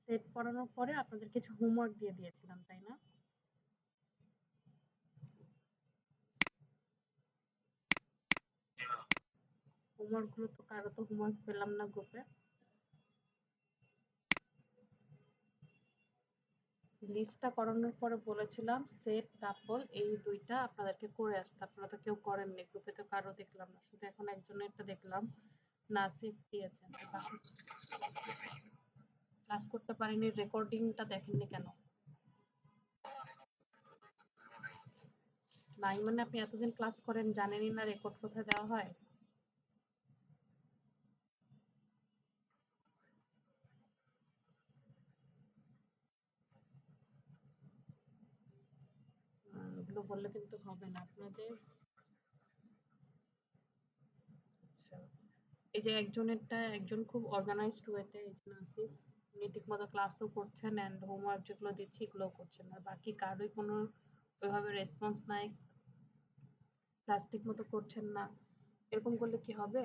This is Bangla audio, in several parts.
সেট করানোর পরে আপনাদের কিছু হোমওয়ার্ক দিয়ে দিয়েছিলাম, তাই না? হোমওয়ার্ক গুলো তো কারো তো হোমওয়ার্ক পেলাম না গ্রুপে। লিস্টটা করানোর পরে বলেছিলাম সেট কাপল এই দুইটা আপনাদেরকে করে আসতে, আপনারা তো কেউ করেননি, গ্রুপে তো কারো দেখলাম না, শুধু এখন একজনেরটা দেখলাম, নাসিফ দিয়েছেন। ক্লাস করতে পারিনি, রেকর্ডিংটা দেখেননি কেন? নাই মানে আপনি এতদিন ক্লাস করেন জানেনই না রেকর্ড কোথায় দেওয়া হয়? এগুলো বললে কিন্তু হবে না আপনাদের। আচ্ছা, এই যে একজনেরটা, একজন খুব অর্গানাইজড ওয়েতে এই যে নাসিফ, উনি ঠিকমতো ক্লাসও করছেন এন্ড হোমওয়ার্ক যেগুলো দিচ্ছি এগুলোও করছেন, আর বাকি কারোই কোনো ওইভাবে রেসপন্স নাই, ক্লাস ঠিকমতো করছেন না। এরকম করলে কি হবে?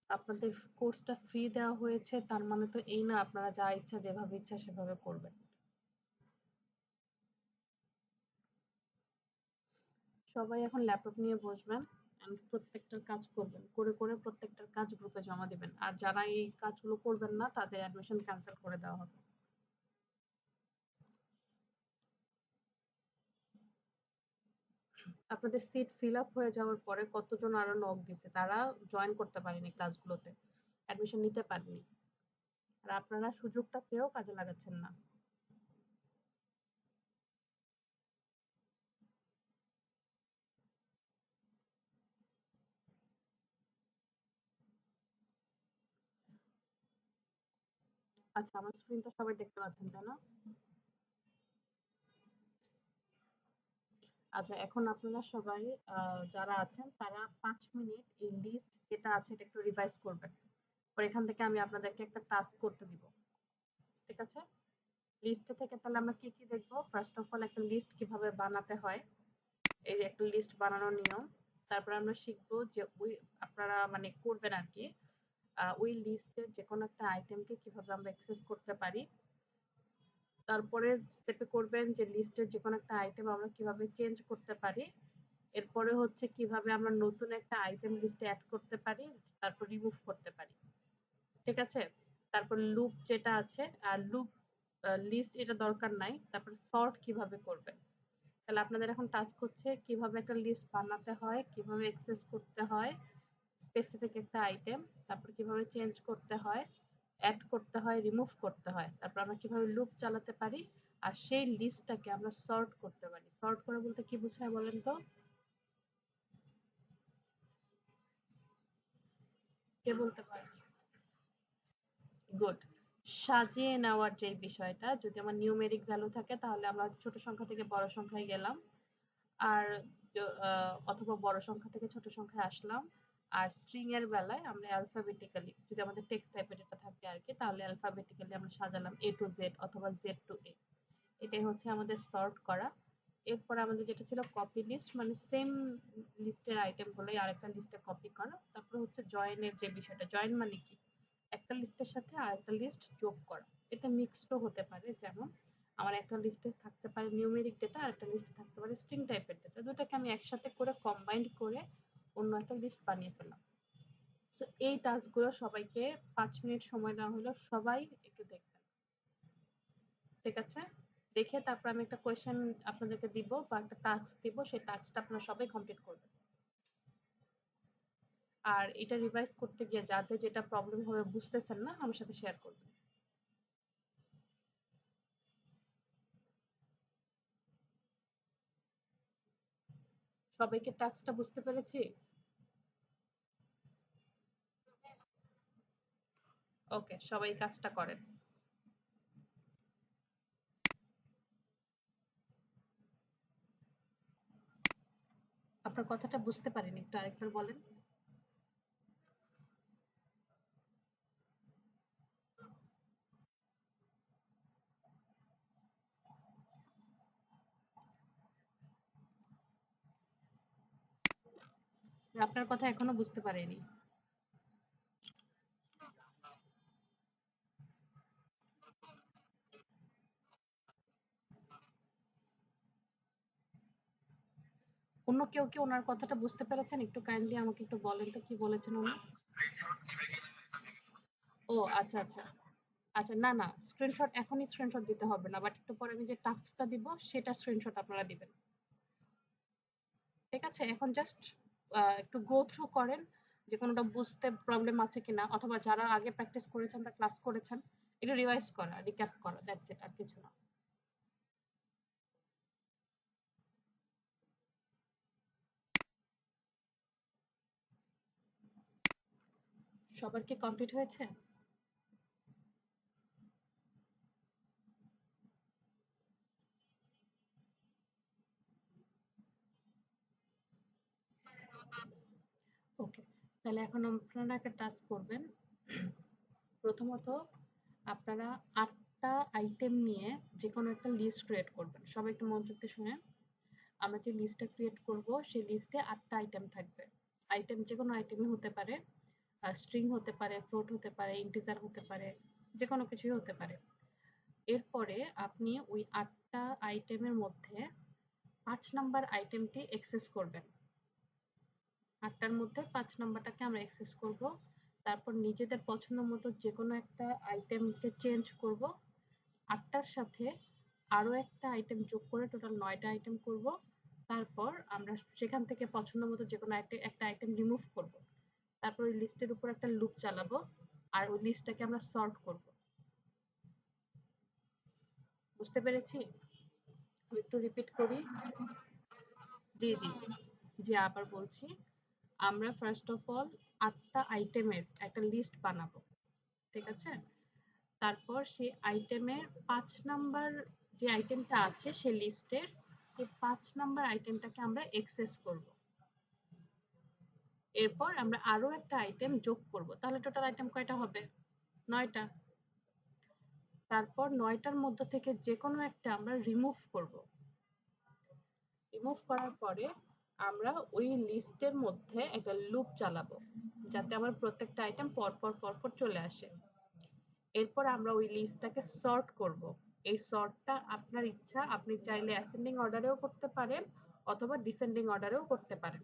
আপনাদের কোর্সটা ফ্রি দেওয়া হয়েছে তার মানে তো এই না আপনারা যা ইচ্ছা যেভাবে ইচ্ছা সেভাবে করবেন। সবাই এখন ল্যাপটপ নিয়ে বসবেন এন্ড প্রত্যেকটার কাজ করবেন, করে করে প্রত্যেকটার কাজ গ্রুপে জমা দিবেন, আর যারা এই কাজগুলো করবেন না তাদের অ্যাডমিশন ক্যান্সেল করে দেওয়া হবে। আপনাদের সিট ফিল আপ হয়ে যাওয়ার পরে কতজন আরো নক দিছে, তারা জয়েন করতে পারেনি ক্লাসগুলোতে, অ্যাডমিশন নিতে পারেনি, আর আপনারা সুযোগটা পেয়েও কাজে লাগাচ্ছেন না। আচ্ছা, আমার স্ক্রিন তো সবাই দেখতে পাচ্ছেন তাই না? আচ্ছা, এখন আপনারা সবাই যারা আছেন তারা 5 মিনিট এই লিস্ট যেটা আছে এটা একটু রিভাইজ করবেন। পরে এখান থেকে আমি আপনাদেরকে একটা টাস্ক করতে দিব। ঠিক আছে? লিস্টে থেকে তাহলে আমরা কি কি দেখবো? ফার্স্ট অফ অল একটা লিস্ট কিভাবে বানাতে হয়। এই যে একটা লিস্ট বানানোর নিয়ম। তারপর আমরা শিখবো যে ওই আপনারা মানে করবেন আরকি। ওই লিস্টের যেকোনো একটা আইটেমকে কিভাবে আমরা অ্যাক্সেস করতে পারি। তারপরের স্টেপে করবেন যে লিস্টের যেকোনো একটা আইটেম আমরা কিভাবে চেঞ্জ করতে পারি। এরপরে হচ্ছে কিভাবে আমরা নতুন একটা আইটেম লিস্টে এড করতে পারি, তারপর রিমুভ করতে পারি। ঠিক আছে? তারপর লুপ যেটা আছে, লুপ লিস্ট এটা দরকার নাই। তারপর সর্ট কিভাবে করবেন। তাহলে আপনাদের এখন টাস্ক হচ্ছে কিভাবে একটা লিস্ট বানাতে হয়, কিভাবে অ্যাক্সেস করতে হয় স্পেসিফিক একটা আইটেম, তারপর কিভাবে চেঞ্জ করতে হয়, এড করতে হয়, রিমুভ করতে হয়, তারপর আমরা কিভাবে লুপ চালাতে পারি, আর সেই লিস্টটাকে আমরা সর্ট করতে পারি। সর্ট করা বলতে কি বোঝায় বলেন তো? কে বলতে পারে? গুড। সাজিয়ে নেওয়ার যে বিষয়টা, যদি আমার নিউমেরিক ভ্যালু থাকে তাহলে আমরা ছোট সংখ্যা থেকে বড় সংখ্যায় গেলাম, আর অথবা বড় সংখ্যা থেকে ছোট সংখ্যায় আসলাম। আর স্ট্রিং এর বেলায় আমরা অ্যালফাবেটিক্যালি, যদি আমাদের টেক্সট টাইপের এটা থাকে আর কি, তাহলে অ্যালফাবেটিক্যালি আমরা সাজালাম এ টু জেড অথবা জেড টু এ। এটাই হচ্ছে আমাদের সর্ট করা। এরপর আমাদের যেটা ছিল কপি লিস্ট, মানে সেম লিস্টের আইটেম গুলোই আরেকটা লিস্টে কপি করা। তারপর হচ্ছে জয়েনের যে বিষয়টা, জয়েন মানে কি, একটা লিস্টের সাথে আরেকটা লিস্ট যোগ করা। এটা মিক্সডও হতে পারে, যেমন আমার একটা লিস্টে থাকতে পারে নিউমেরিক ডেটা, আর একটা লিস্টে থাকতে পারে স্ট্রিং টাইপের ডেটা, দুটাকে আমি একসাথে করে কম্বাইন্ড করে অন্য একটা লিস্ট বানিয়ে ফেললাম। তো এই টাস্কগুলো সবাইকে 5 মিনিট সময় দেওয়া হলো, সবাই একটু দেখবেন। ঠিক আছে? দেখে তারপর আমি একটা কোয়েশ্চেন আপনাদেরকে দিব বা একটা টাস্ক দিব, সেই টাস্কটা আপনারা সবাই কমপ্লিট করবেন। আর এটা রিভাইজ করতে গিয়ে যাদের যেটা প্রবলেম হবে বুঝতেছেন না আমার সাথে শেয়ার করবেন। সবাইকে টাস্কটা বুঝতে পেরেছি? ওকে, সবাই কাজটা করেন। আপনার কথাটা বুঝতে পারিনি, একটু আরেকবার বলেন। আপনার কথা এখনো বুঝতে পারিনি। অন্য কেউ কি ওনার কথাটা বুঝতে পেরেছেন? একটু কাইন্ডলি আমাকে একটু বলেন তো কি বলেছেন উনি? ও আচ্ছা, আচ্ছা। আচ্ছা না, না স্ক্রিনশট এখনই স্ক্রিনশট দিতে হবে না। বাট একটু পরে আমি যে টাস্কটা দিব সেটা স্ক্রিনশট আপনারা দিবেন। ঠিক আছে? এখন জাস্ট একটু গো থ্রু করেন যে কোনটা বুঝতে প্রবলেম আছে কিনা, অথবা যারা আগে প্র্যাকটিস করেছেন বা ক্লাস করেছেন একটু রিভাইজ করা, রিক্যাপ করা। দ্যাটস ইট, আর কিছু না। সবার কি কমপ্লিট হয়েছে? ওকে। তাহলে এখন আপনারা একটা টাস্ক করবেন। প্রথমত আপনারা ৮ টা আইটেম নিয়ে যেকোনো একটা লিস্ট ক্রিয়েট করবেন। সবাই একটু মনোযোগ দিয়ে শুনেন। আমরা যে লিস্টটা ক্রিয়েট করব সেই লিস্টে ৮ টা আইটেম থাকবে। আইটেম যেকোনো আইটেমই হতে পারে। স্ট্রিং হতে পারে, ফ্লোট হতে পারে, ইন্টিজার হতে পারে, যেকোনো কিছুই হতে পারে। এরপরে আপনি ওই ৮ টা আইটেমের মধ্যে ৫ নাম্বার আইটেমটি অ্যাক্সেস করবেন। ৮ টার মধ্যে ৫ নাম্বারটাকে আমরা অ্যাক্সেস করব। তারপর নিজেদের পছন্দ মতো যেকোনো একটা আইটেমকে চেঞ্জ করব। ৮ টার সাথে আরো একটা আইটেম যোগ করে টোটাল ৯ টা আইটেম করব। তারপর আমরা সেখান থেকে পছন্দ মতো যেকোনো একটা আইটেম রিমুভ করব। তারপর ওই লিস্টের উপর একটা লুপ চালাবো আর ওই লিস্টটাকে আমরা সর্ট করব। বুঝতে পেরেছি? আমি একটু রিপিট করি। জি, জি। জি, আবার বলছি। আমরা ফার্স্ট অফ অল ৮ টা আইটেমের একটা লিস্ট বানাবো। ঠিক আছে? তারপর সেই আইটেমের ৫ নাম্বার যে আইটেমটা আছে সে লিস্টের সেই ৫ নাম্বার আইটেমটাকে আমরা এক্সেস করব। এরপর আমরা আরো একটা আইটেম যোগ করব। তাহলে টোটাল আইটেম কয়টা হবে? ৯ টা। তারপর ৯ টার মধ্য থেকে যেকোনো একটা আমরা রিমুভ করব। রিমুভ করার পরে আমরা ওই লিস্টের মধ্যে একটা লুপ চালাবো যাতে আমার প্রত্যেকটা আইটেম পরপর চলে আসে। এরপর আমরা ওই লিস্টটাকে সর্ট করব। এই সর্টটা আপনার ইচ্ছা, আপনি চাইলে অ্যাসেন্ডিং অর্ডারেও করতে পারেন অথবা ডিসেন্ডিং অর্ডারেও করতে পারেন।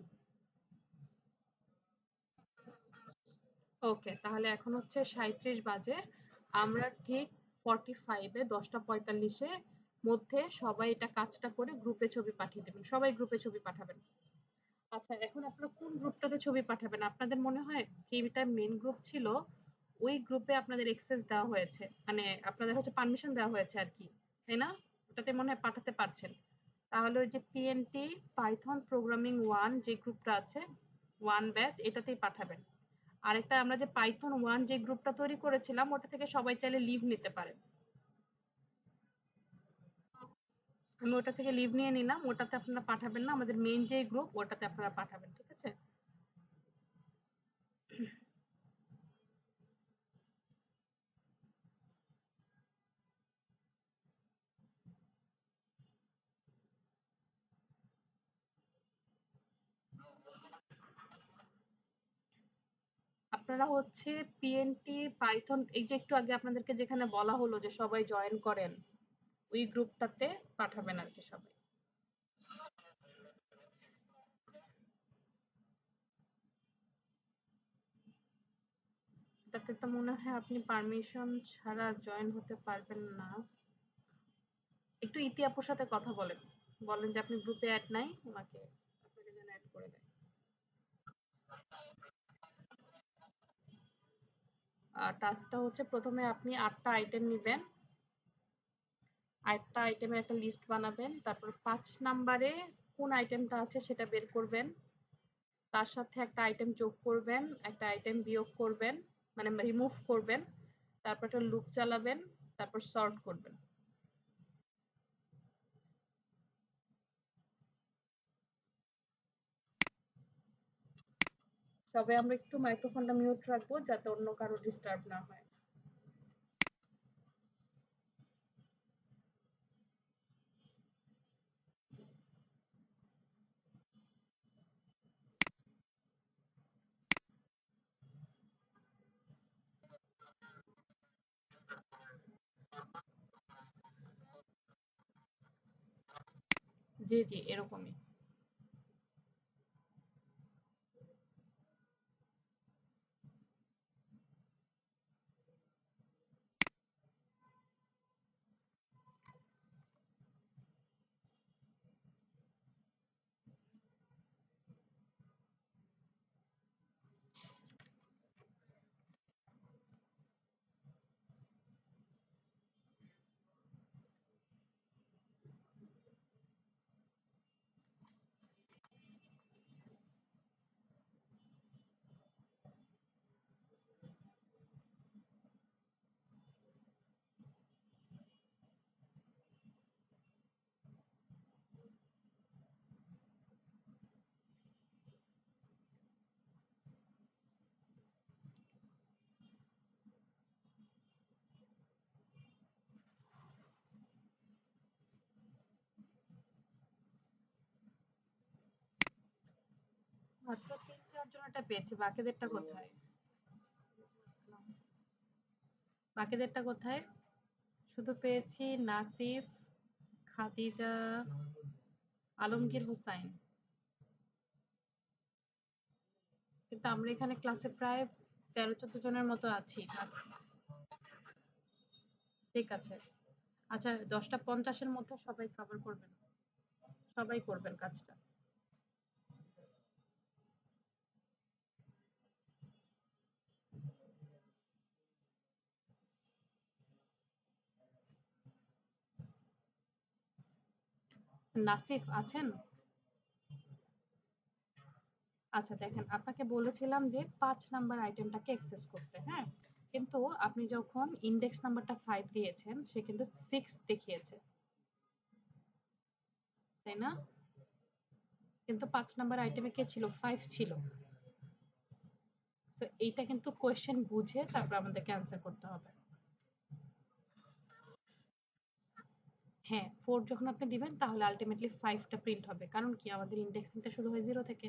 ওকে, তাহলে এখন হচ্ছে ৩৭ বাজে। আমরা ঠিক 45-এ ১০টা ৪৫-এ মধ্যে সবাই এটা কাজটা করে গ্রুপে ছবি পাঠিয়ে দেবেন। সবাই গ্রুপে ছবি পাঠাবেন। আচ্ছা, এখন আপনারা কোন গ্রুপটাতে ছবি পাঠাবেন? আপনাদের মনে হয় যেটা মেইন গ্রুপ ছিল ওই গ্রুপে আপনাদের অ্যাক্সেস দেওয়া হয়েছে। মানে আপনাদের হচ্ছে পারমিশন দেওয়া হয়েছে আরকি। তাই না? ওটাতে মনে হয় পাঠাতে পারছেন। তাহলে ওই যে PNT পাইথন প্রোগ্রামিং 1 যে গ্রুপটা আছে 1 ব্যাচ এটাতেই পাঠাবেন। আরেকটা আমরা যে পাইথন 1 যে গ্রুপটা তৈরি করেছিলাম ওটা থেকে সবাই চাইলে লিভ নিতে পারেন। আমি ওটা থেকে লিভ নিয়ে নিলাম। ওটাতে আপনারা পাঠাবেন না। আমাদের মেইন যে গ্রুপ ওটাতে আপনারা পাঠাবেন। ঠিক আছে? আপনারা হচ্ছে PNT পাইথন এই যে একটু আগে আপনাদেরকে যেখানে বলা হলো যে সবাই জয়েন করেন ওই গ্রুপটাতে পাঠাবেন আর কি সবাই। এটাতে তো মনে হয় আপনি পারমিশন ছাড়া জয়েন হতে পারবেন না। একটু ইতি আপুর সাথে কথা বলেন। বলেন যে আপনি গ্রুপে অ্যাড নাই, ওনাকে আপনাকে যেন অ্যাড করে দেয়। আর টাস্কটা হচ্ছে প্রথমে আপনি ৮টা আইটেম নিবেন। ৮টা আইটেমের একটা লিস্ট বানাবেন। তারপর ৫ নাম্বারে কোন আইটেমটা আছে সেটা বের করবেন। তার সাথে একটা আইটেম যোগ করবেন, একটা আইটেম বিয়োগ করবেন, মানে রিমুভ করবেন। তারপর একটা লুপ চালাবেন, তারপর সর্ট করবেন। তবে আমরা একটু মাইক্রোফোনটা মিউট রাখবো যাতে অন্য কারো ডিস্টার্ব না হয়। জি, জি, এরকমই। মাত্র ৩-৪ জনেরটা পেয়েছি, বাকিদেরটা কোথায়? বাকিদেরটা কোথায়? শুধু পেয়েছি নাসিফ, খাদিজা, আলমগীর হোসাইন। কিন্তু আমরা এখানে ক্লাসে প্রায় ১৩-১৪ জনের মতো আছি। ঠিক আছে। আচ্ছা, ১০টা ৫০ এর মধ্যে সবাই কভার করবেন। সবাই করবেন কাজটা। নাসিফ আছেন? আচ্ছা দেখেন, আপনাকে বলেছিলাম যে ৫ নাম্বার আইটেমটাকে অ্যাক্সেস করতে, হ্যাঁ? কিন্তু আপনি যখন ইনডেক্স নাম্বারটা 5 দিয়েছেন, সে কিন্তু 6 দেখিয়েছে। তাই না? কিন্তু ৫ নাম্বার আইটেমে কে ছিল? 5 ছিল। তো এইটা কিন্তু কোয়েশ্চেন বুঝে তারপর আমাদেরকে অ্যান্সার করতে হবে। হ্যাঁ, 4 যখন আপনি দিবেন তাহলে আল্টিমেটলি 5 টা প্রিন্ট হবে। কারণ কি আমাদের ইনডেক্সিংটা শুরু হয় 0 থেকে।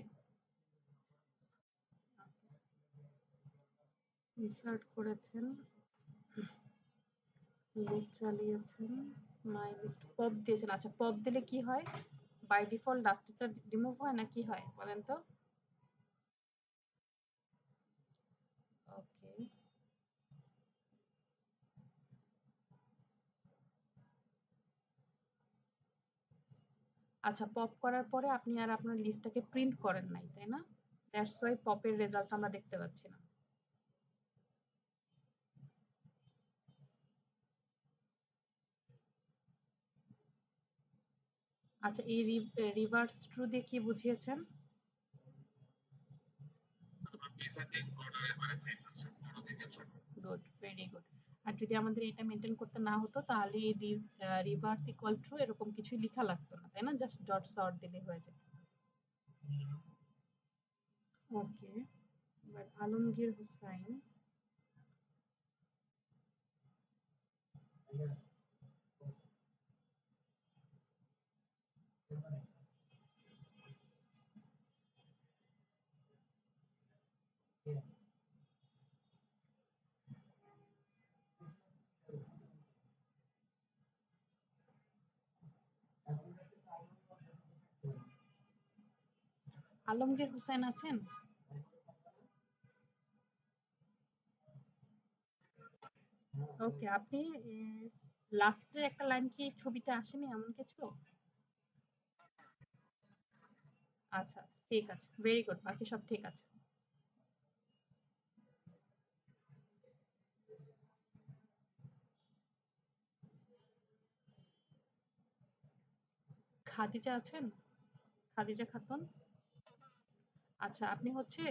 ইনসার্ট করেছেন, লুপ চালিয়েছেন, মাই লিস্ট পপ দিয়েছেন। আচ্ছা, পপ দিলে কি হয়? বাই ডিফল্ট ডাস্টারটা রিমুভ হয় না কি হয় বলেন তো? ওকে। আচ্ছা, পপ করার পরে আপনি আর আপনার লিস্টটাকে প্রিন্ট করেন নাই, তাই না? দ্যাটস ওয়াই পপের রেজাল্ট আমরা দেখতে পাচ্ছি না। আচ্ছা, এই রিভার্স ট্রু দিয়ে কি বুঝিয়েছেন? Good, very good. আর যদি আমাদের এটা মেনটেন করতে না হতো তাহলে এই রিভার্স ইকুয়াল ট্রু এরকম কিছু লেখা লাগতো না, তাই না? জাস্ট ডট সর্ট দিলে হয়ে যায়। ওকে, বাট আলমগীর হুসাইন, আলমগীর হুসাইন আছেন? ওকে, আপনি লাস্টের একটা লাইন কি ছবিতে আসেনি এমন কিছু? আচ্ছা, ঠিক আছে, ভেরি গুড, বাকি সব ঠিক আছে। খাদিজা আছেন? খাদিজা খাতুন? আচ্ছা, আপনি হচ্ছে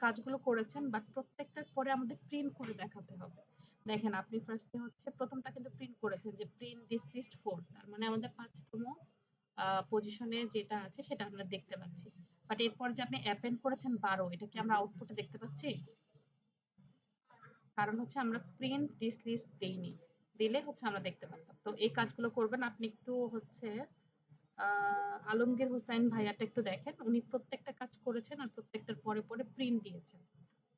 কাজগুলো করেছেন বাট প্রত্যেকটার পরে আমাদের প্রিন্ট করে দেখাতে হবে। দেখেন, আপনি ফার্স্টে হচ্ছে প্রথমটা কিন্তু প্রিন্ট করেছেন যে প্রিন্ট দিস লিস্ট 4, তার মানে আমাদের ৫তম পজিশনে যেটা আছে সেটা আমরা দেখতে পাচ্ছি। বাট এরপর যে আপনি অ্যাপেন্ড করেছেন ১২, এটা কি আমরা আউটপুটে দেখতে পাচ্ছি? কারণ হচ্ছে আমরা প্রিন্ট দিস লিস্ট দেইনি, দিলে হচ্ছে আমরা দেখতে পারতাম। তো এই কাজগুলো করবেন আপনি একটু হচ্ছে আলমগীর হোসাইন ভাইয়াটা একটু দেখেন, উনি প্রত্যেকটা কাজ করেছেন আর প্রত্যেকটার পরে পরে প্রিন্ট দিয়েছেন।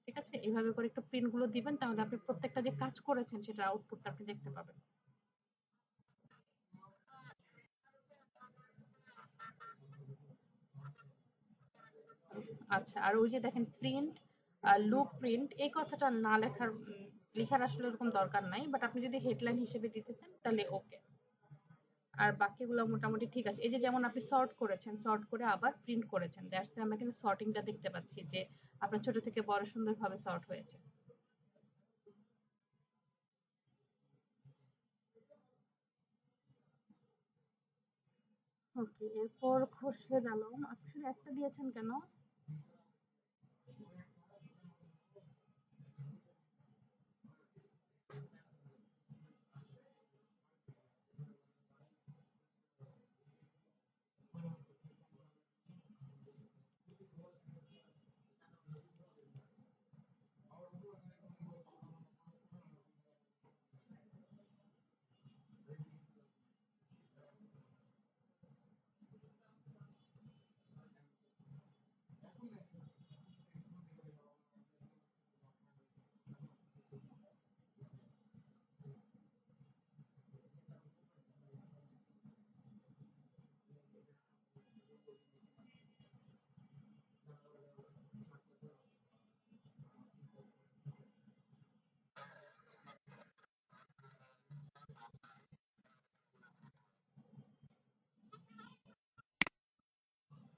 ঠিক আছে, এভাবে করে একটু প্রিন্ট গুলো দিবেন তাহলে আপনি প্রত্যেকটা যে কাজ করেছেন সেটা আউটপুটটা আপনি দেখতে পাবেন। আচ্ছা, আর ওই যে দেখেন প্রিন্ট লুপ প্রিন্ট এই কথাটা না লেখার লেখার আসলে ওরকম দরকার নাই, বাট আপনি যদি হেডলাইন হিসেবে দিতে চান তাহলে ওকে। আর বাকিগুলো মোটামুটি ঠিক আছে। এই যে যেমন আপনি সর্ট করেছেন, সর্ট করে আবার প্রিন্ট করেছেন, দ্যাটস আমরা কিন্তু সর্টিংটা দেখতে পাচ্ছি যে আপনার ছোট থেকে বড় সুন্দরভাবে সর্ট হয়েছে। ওকে, এরপর খোরশেদ আলম, আপনি শুধু একটা দিয়েছেন কেন?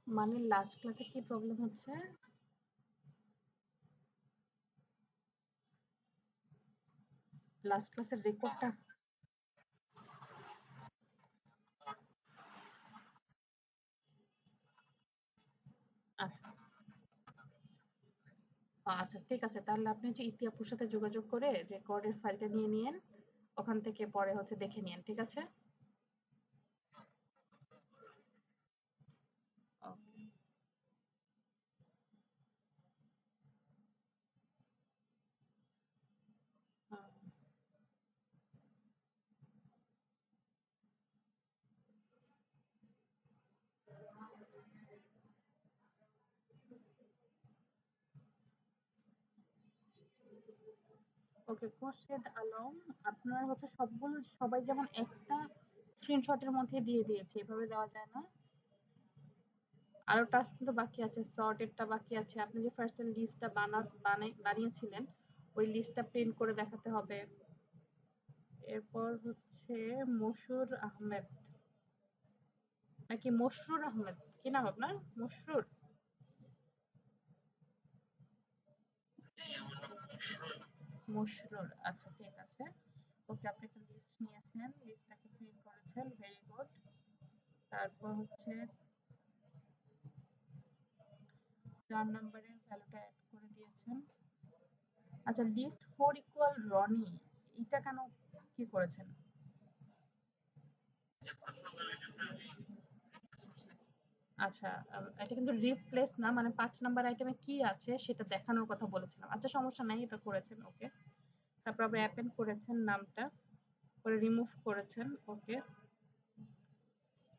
মানে লাস্ট ক্লাসে কি প্রবলেম হচ্ছে? লাস্ট ক্লাসের রেকর্ডটা আচ্ছা আচ্ছা ঠিক আছে, তাহলে আপনি হচ্ছে ইতি আপুর সাথে যোগাযোগ করে রেকর্ডের ফাইলটা নিয়ে নিয়েন, ওখান থেকে পরে হচ্ছে দেখে নিয়েন, ঠিক আছে? ওকে। ওকে খোরশেদ আলম, আপনার হচ্ছে সবগুলো সবাই যেমন একটা স্ক্রিনশটের মধ্যে দিয়ে দিয়েছে, এভাবে দেওয়া যায় না? আরো টাস্ক কিন্তু বাকি আছে, সর্টেডটা বাকি আছে, আপনি যে ফার্স্ট লিস্টটা বানিয়েছিলেন ওই লিস্টটা প্রিন্ট করে দেখাতে হবে। এরপর হচ্ছে মশুর আহমেদ, নাকি মশরুর আহমেদ, কি নাম আপনার? মশরুর? মশরুর, আচ্ছা ঠিক আছে। ওকে, আপনি একটা লিস্ট নিয়েছেন, লিস্টটাকে প্রিন্ট করেছেন, ভেরি গুড। তারপর হচ্ছে ৪ নাম্বারের ভ্যালুটা এড করে দিয়েছেন। আচ্ছা, লিস্ট 4 ইকুয়াল রনি, এটা কেন কি করেছেন? আচ্ছা, এটা কিন্তু রিপ্লেস না, মানে ৫ নাম্বার আইটেমে কি আছে সেটা দেখানোর কথা বলেছিলাম। আচ্ছা সমস্যা নাই, এটা করেছেন, ওকে। তারপর আবার অ্যাপেন্ড করেছেন নামটা, পরে রিমুভ করেছেন, ওকে।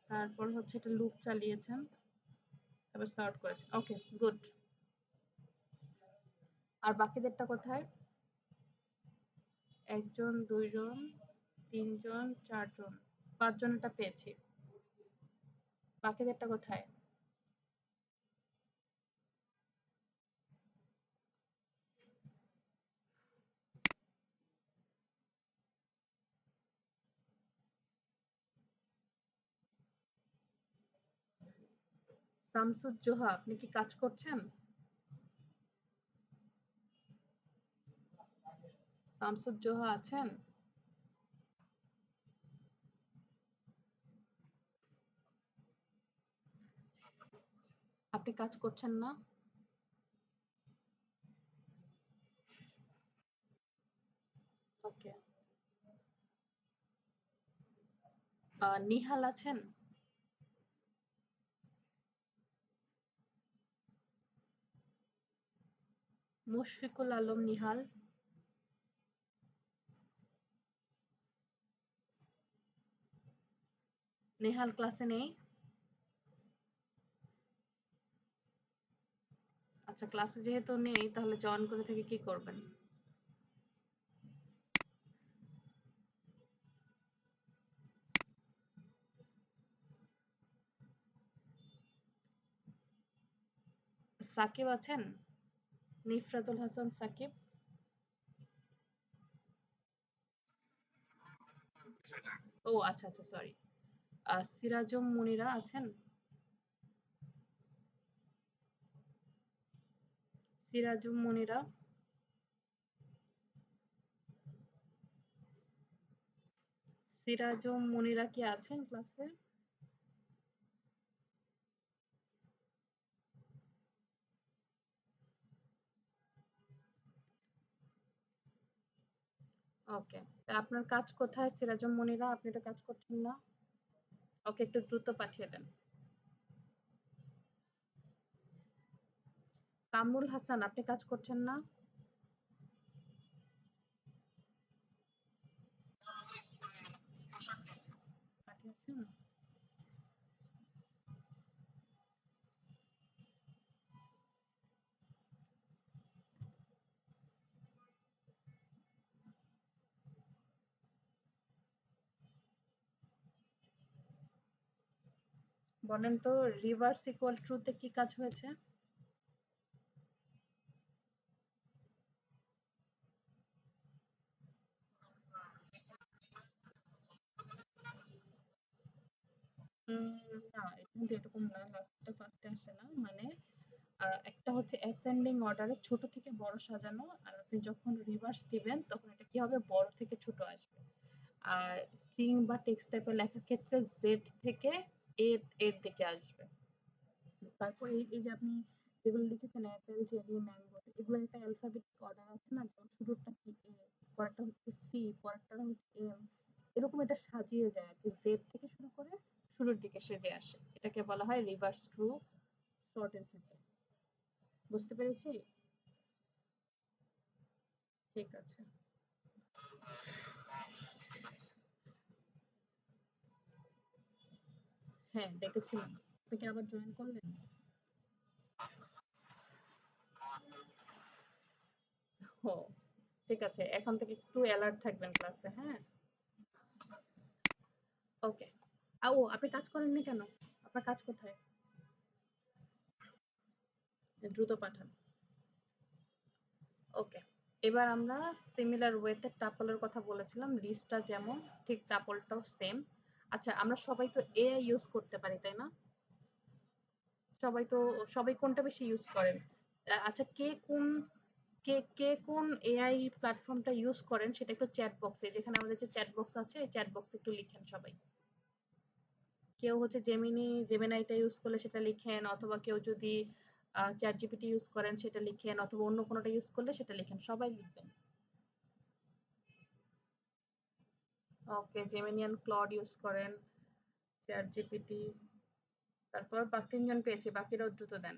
তারপর হচ্ছে এটা লুপ চালিয়েছেন, তারপর সর্ট করেছেন, ওকে গুড। আর বাকিদেরটা কোথায়? ১ জন, ২ জন, ৩ জন, ৪ জন, ৫ জনেরটা পেয়েছি। বাকিদেরটা কোথায়? শামসুজ্জোহা, আপনি কি কাজ করছেন? শামসুজ্জোহা আছেন? আপনি কাজ করছেন না? ওকে। নিহাল আছেন? মুশফিকুল আলম নিহাল? নেহাল ক্লাসে নেই? আচ্ছা, ক্লাসে যেহেতু নেই তাহলে জয়েন করে থেকে কি করবেন? সাকিব আছেন? নিফরাতুল হাসান সাকিব? ও আচ্ছা আচ্ছা, সরি। সিরাজুম মুনিরা আছেন? সিরাজুম মুনিরা? সিরাজুম মুনিরা কি আছেন ক্লাসে? ওকে, আপনার কাজ কোথায় সিরাজুম মুনিরা? আপনি তো কাজ করছেন না। ওকে, একটু দ্রুত পাঠিয়ে দেন। কামরুল হাসান, আপনি কাজ করছেন না? পাঠিয়েছেন? বলেন তো, রিভার্স ইকুয়াল ট্রুথে কি কাজ হয়েছে? না, এটা কিন্তু এরকম না, লাস্টটা ফার্স্টে আসে না। মানে একটা হচ্ছে অ্যাসেন্ডিং অর্ডারে ছোট থেকে বড় সাজানো, আর আপনি যখন রিভার্স দিবেন তখন এটা কি হবে, বড় থেকে ছোট আসবে। আর স্ট্রিং বা টেক্সট টাইপের লেখার ক্ষেত্রে জেড থেকে এ এর দিকে আসবে। তারপর এই যে আপনি যেগুলো লিখেছেন অ্যাপেল, চেরি, ম্যাঙ্গো, এগুলো একটা অ্যালফাবেটিক অর্ডার আছে না, যেমন শুরুরটা কি এ, পরেরটা হচ্ছে সি, পরেরটা হচ্ছে এম, এরকম এটা সাজিয়ে যায় আর কি, জেড থেকে শুরু করে শুরুর দিকে সেজে আসে। এটাকে বলা হয় রিভার্স ট্রু শর্টের ক্ষেত্রে। বুঝতে পেরেছি? ঠিক আছে। হ্যাঁ, ডেকেছিলাম। আপনি কি আবার জয়েন করলেন? ও, ঠিক আছে, এখন থেকে একটু অ্যালার্ট থাকবেন ক্লাসে, হ্যাঁ? ওকে। ও, আপনি কাজ করেননি কেন? আপনার কাজ কোথায়? দ্রুত পাঠান। ওকে। এবার আমরা সিমিলার ওয়েতে টাপলের কথা বলেছিলাম, লিস্টটা যেমন ঠিক টাপলটাও সেম। আচ্ছা, আমরা সবাই তো এআই ইউজ করতে পারি, তাই না? সবাই তো, সবাই কোনটা বেশি ইউজ করেন? আচ্ছা, কে কোন এআই প্ল্যাটফর্মটা ইউজ করেন সেটা একটু চ্যাট বক্সে, যেখানে আমাদের যে চ্যাট বক্স আছে এই চ্যাট বক্সে একটু লিখেন সবাই। কেউ হচ্ছে জেমিনাইটা ইউজ করলে সেটা লিখেন, অথবা কেউ যদি চ্যাট জিপিটি ইউজ করেন সেটা লিখেন, অথবা অন্য কোনোটা ইউজ করলে সেটা লিখেন, সবাই লিখবেন। ওকে, জেমিনিয়ান ক্লড ইউজ করেন, চ্যাট জিপিটি, তারপর 3 জন পেয়েছি, বাকিরাও দ্রুত দেন।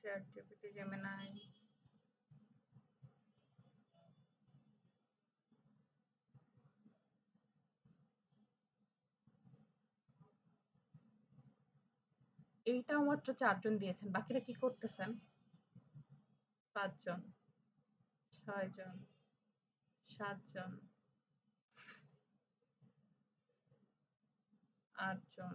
Chat GPT, Gemini. এইটাও মাত্র 4 জন দিয়েছেন, বাকিরা কি করতেছেন? 5 জন, 6 জন, 7 জন, 8 জন।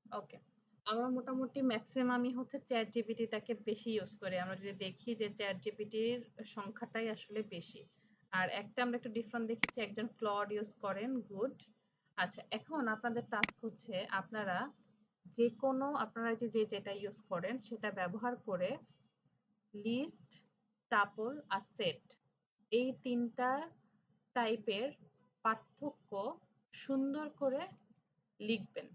ওকে। আমরা মোটামুটি ম্যাক্সিমামই হচ্ছে চ্যাট জিপিটিটাকে বেশি ইউজ করি। আমরা যদি দেখি যে চ্যাট জিপিটির সংখ্যাটাই আসলে বেশি। আর একটা আমরা একটু ডিফারেন্ট দেখেছি, একজন ক্লড ইউজ করেন, গুড। আচ্ছা, এখন আপনাদের টাস্ক হচ্ছে আপনারা আপনারা যে যেটা ইউজ করেন সেটা ব্যবহার করে লিস্ট, টাপল আর সেট, এই ৩টা টাইপের পার্থক্য সুন্দর করে লিখবেন।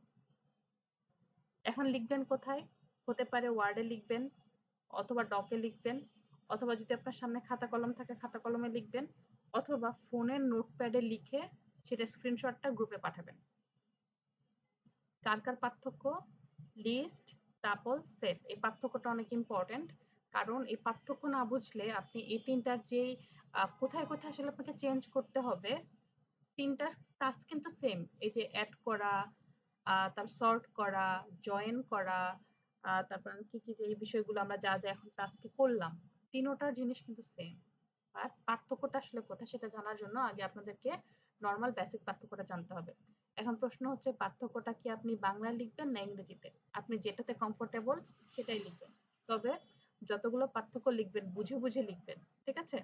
এখন লিখবেন কোথায়? হতে পারে ওয়ার্ডে লিখবেন, অথবা ডকে লিখবেন, অথবা যদি আপনার সামনে খাতা কলম থাকে খাতা কলমে লিখবেন, অথবা ফোনের নোটপ্যাডে লিখে সেটা স্ক্রিনশটটা গ্রুপে পাঠাবেন। কার কার পার্থক্য? লিস্ট, টাপল, সেট, এই পার্থক্যটা অনেক ইম্পর্টেন্ট। কারণ এই পার্থক্য না বুঝলে আপনি এই তিনটার যেই কোথায় কোথায় আসলে আপনাকে চেঞ্জ করতে হবে, তিনটার কাজ কিন্তু সেম। এই যে অ্যাড করা, তারপর সর্ট করা, জয়েন করা, তারপর কি কি যে এই বিষয়গুলো আমরা যা যা এখন টাস্কে করলাম, তিনোটার জিনিস কিন্তু সেম। আর পার্থক্যটা আসলে কোথায় সেটা জানার জন্য আগে আপনাদেরকে নর্মাল বেসিক পার্থক্যটা জানতে হবে। এখন প্রশ্ন হচ্ছে, পার্থক্যটা কি আপনি বাংলায় লিখবেন না ইংরেজিতে? আপনি যেটাতে কমফোর্টেবল সেটাই লিখবেন। তবে যতগুলো পার্থক্য লিখবেন বুঝে বুঝে লিখবেন, ঠিক আছে?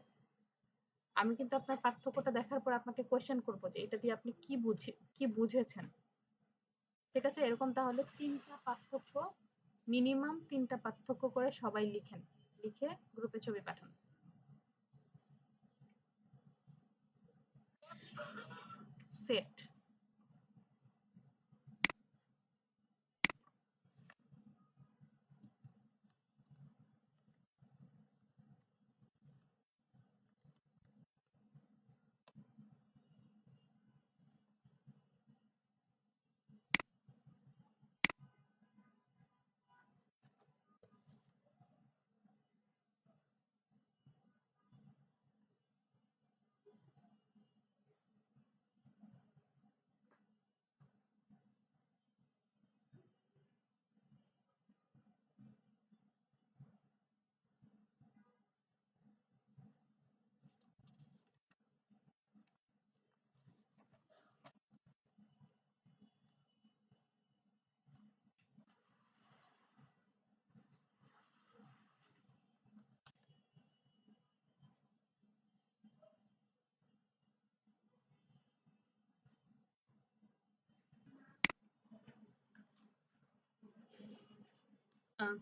আমি কিন্তু আপনার পার্থক্যটা দেখার পর আপনাকে কোয়েশ্চেন করব যে এটা দিয়ে আপনি কি বুঝেছেন, ঠিক আছে? এরকম তাহলে 3টা পার্থক্য, মিনিমাম 3টা পার্থক্য করে সবাই লিখেন, লিখে গ্রুপে ছবি পাঠান। সেট।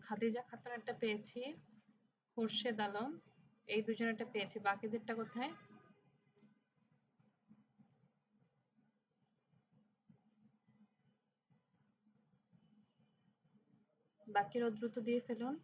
খাদিজা খাতুনেরটা পেয়েছি, খোরশেদ আলম, এই দুজনেরটা পেয়েছি। বাকিদেরটা কোথায়? বাকিরা দ্রুত দিয়ে ফেলুন।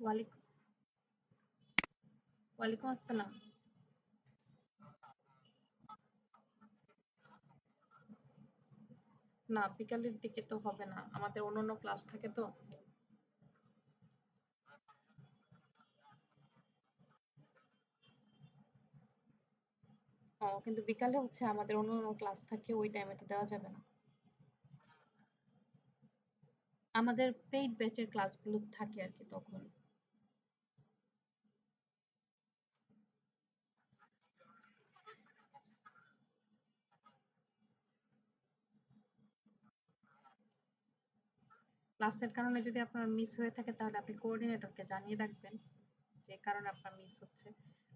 ওয়ালাইকুম ওয়ালাইকুম আসসালাম। না, বিকালের দিকে তো হবে না, আমাদের অন্যান্য ক্লাস থাকে তো। ও, কিন্তু বিকালে হচ্ছে আমাদের অন্যান্য ক্লাস থাকে, ওই টাইমে তো দেওয়া যাবে না। আমাদের পেইড ব্যাচের ক্লাসগুলো থাকে আর কি তখন। ক্লাসের কারণে যদি আপনার মিস হয়ে থাকে তাহলে আপনি কোঅর্ডিনেটরকে জানিয়ে রাখবেন যে কারণে আপনার মিস হচ্ছে।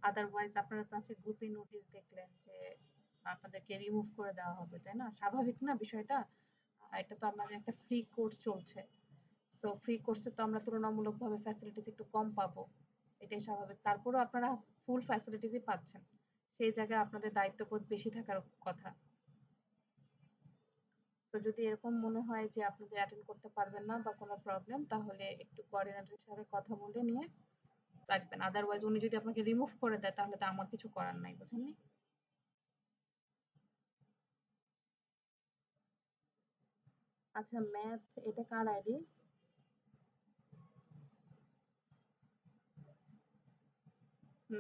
আদারওয়াইজ আপনারা তো আছে গ্রুপে নোটিশ দেখলেন যে আপনাদেরকে রিমুভ করে দেওয়া হবে, তাই না? স্বাভাবিক না বিষয়টা? এটা তো আমাদের একটা ফ্রি কোর্স চলছে। সো ফ্রি কোর্সে তো আমরা তুলনামূলকভাবে ফ্যাসিলিটিস একটু কম পাবো। এটাই স্বাভাবিক। তারপরেও আপনারা ফুল ফ্যাসিলিটিসই পাচ্ছেন। সেই জায়গায় আপনাদের দায়িত্ববোধ বেশি থাকার কথা। তো যদি এরকম মনে হয় যে আপনি যে অ্যাটেন্ড করতে পারবেন না বা কোনো প্রবলেম, তাহলে একটু কোঅর্ডিনেটরের সাথে কথা বলে নিয়ে রাখবেন। আদারওয়াইজ উনি যদি আপনাকে রিমুভ করে দেয় তাহলে তো আমার কিছু করার নাই, বুঝেননি? আচ্ছা, ম্যাথ এটা কার আইডি?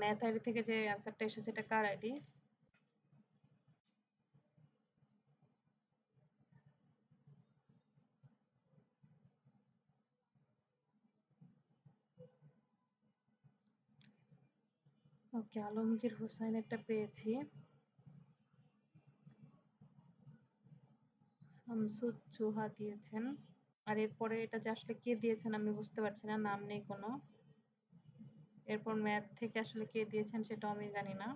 ম্যাথ আইডি থেকে যে অ্যান্সারটা এসেছে এটা কার আইডি? ওকে, আলমগীর হোসেনেরটা পেয়েছি। শামসুদ জোহা দিয়েছেন। আর এরপরে এটা যে আসলে কে দিয়েছেন আমি বুঝতে পারছি না, নাম নেই কোনো। এরপর ম্যাথ থেকে আসলে কে দিয়েছেন সেটাও আমি জানি না।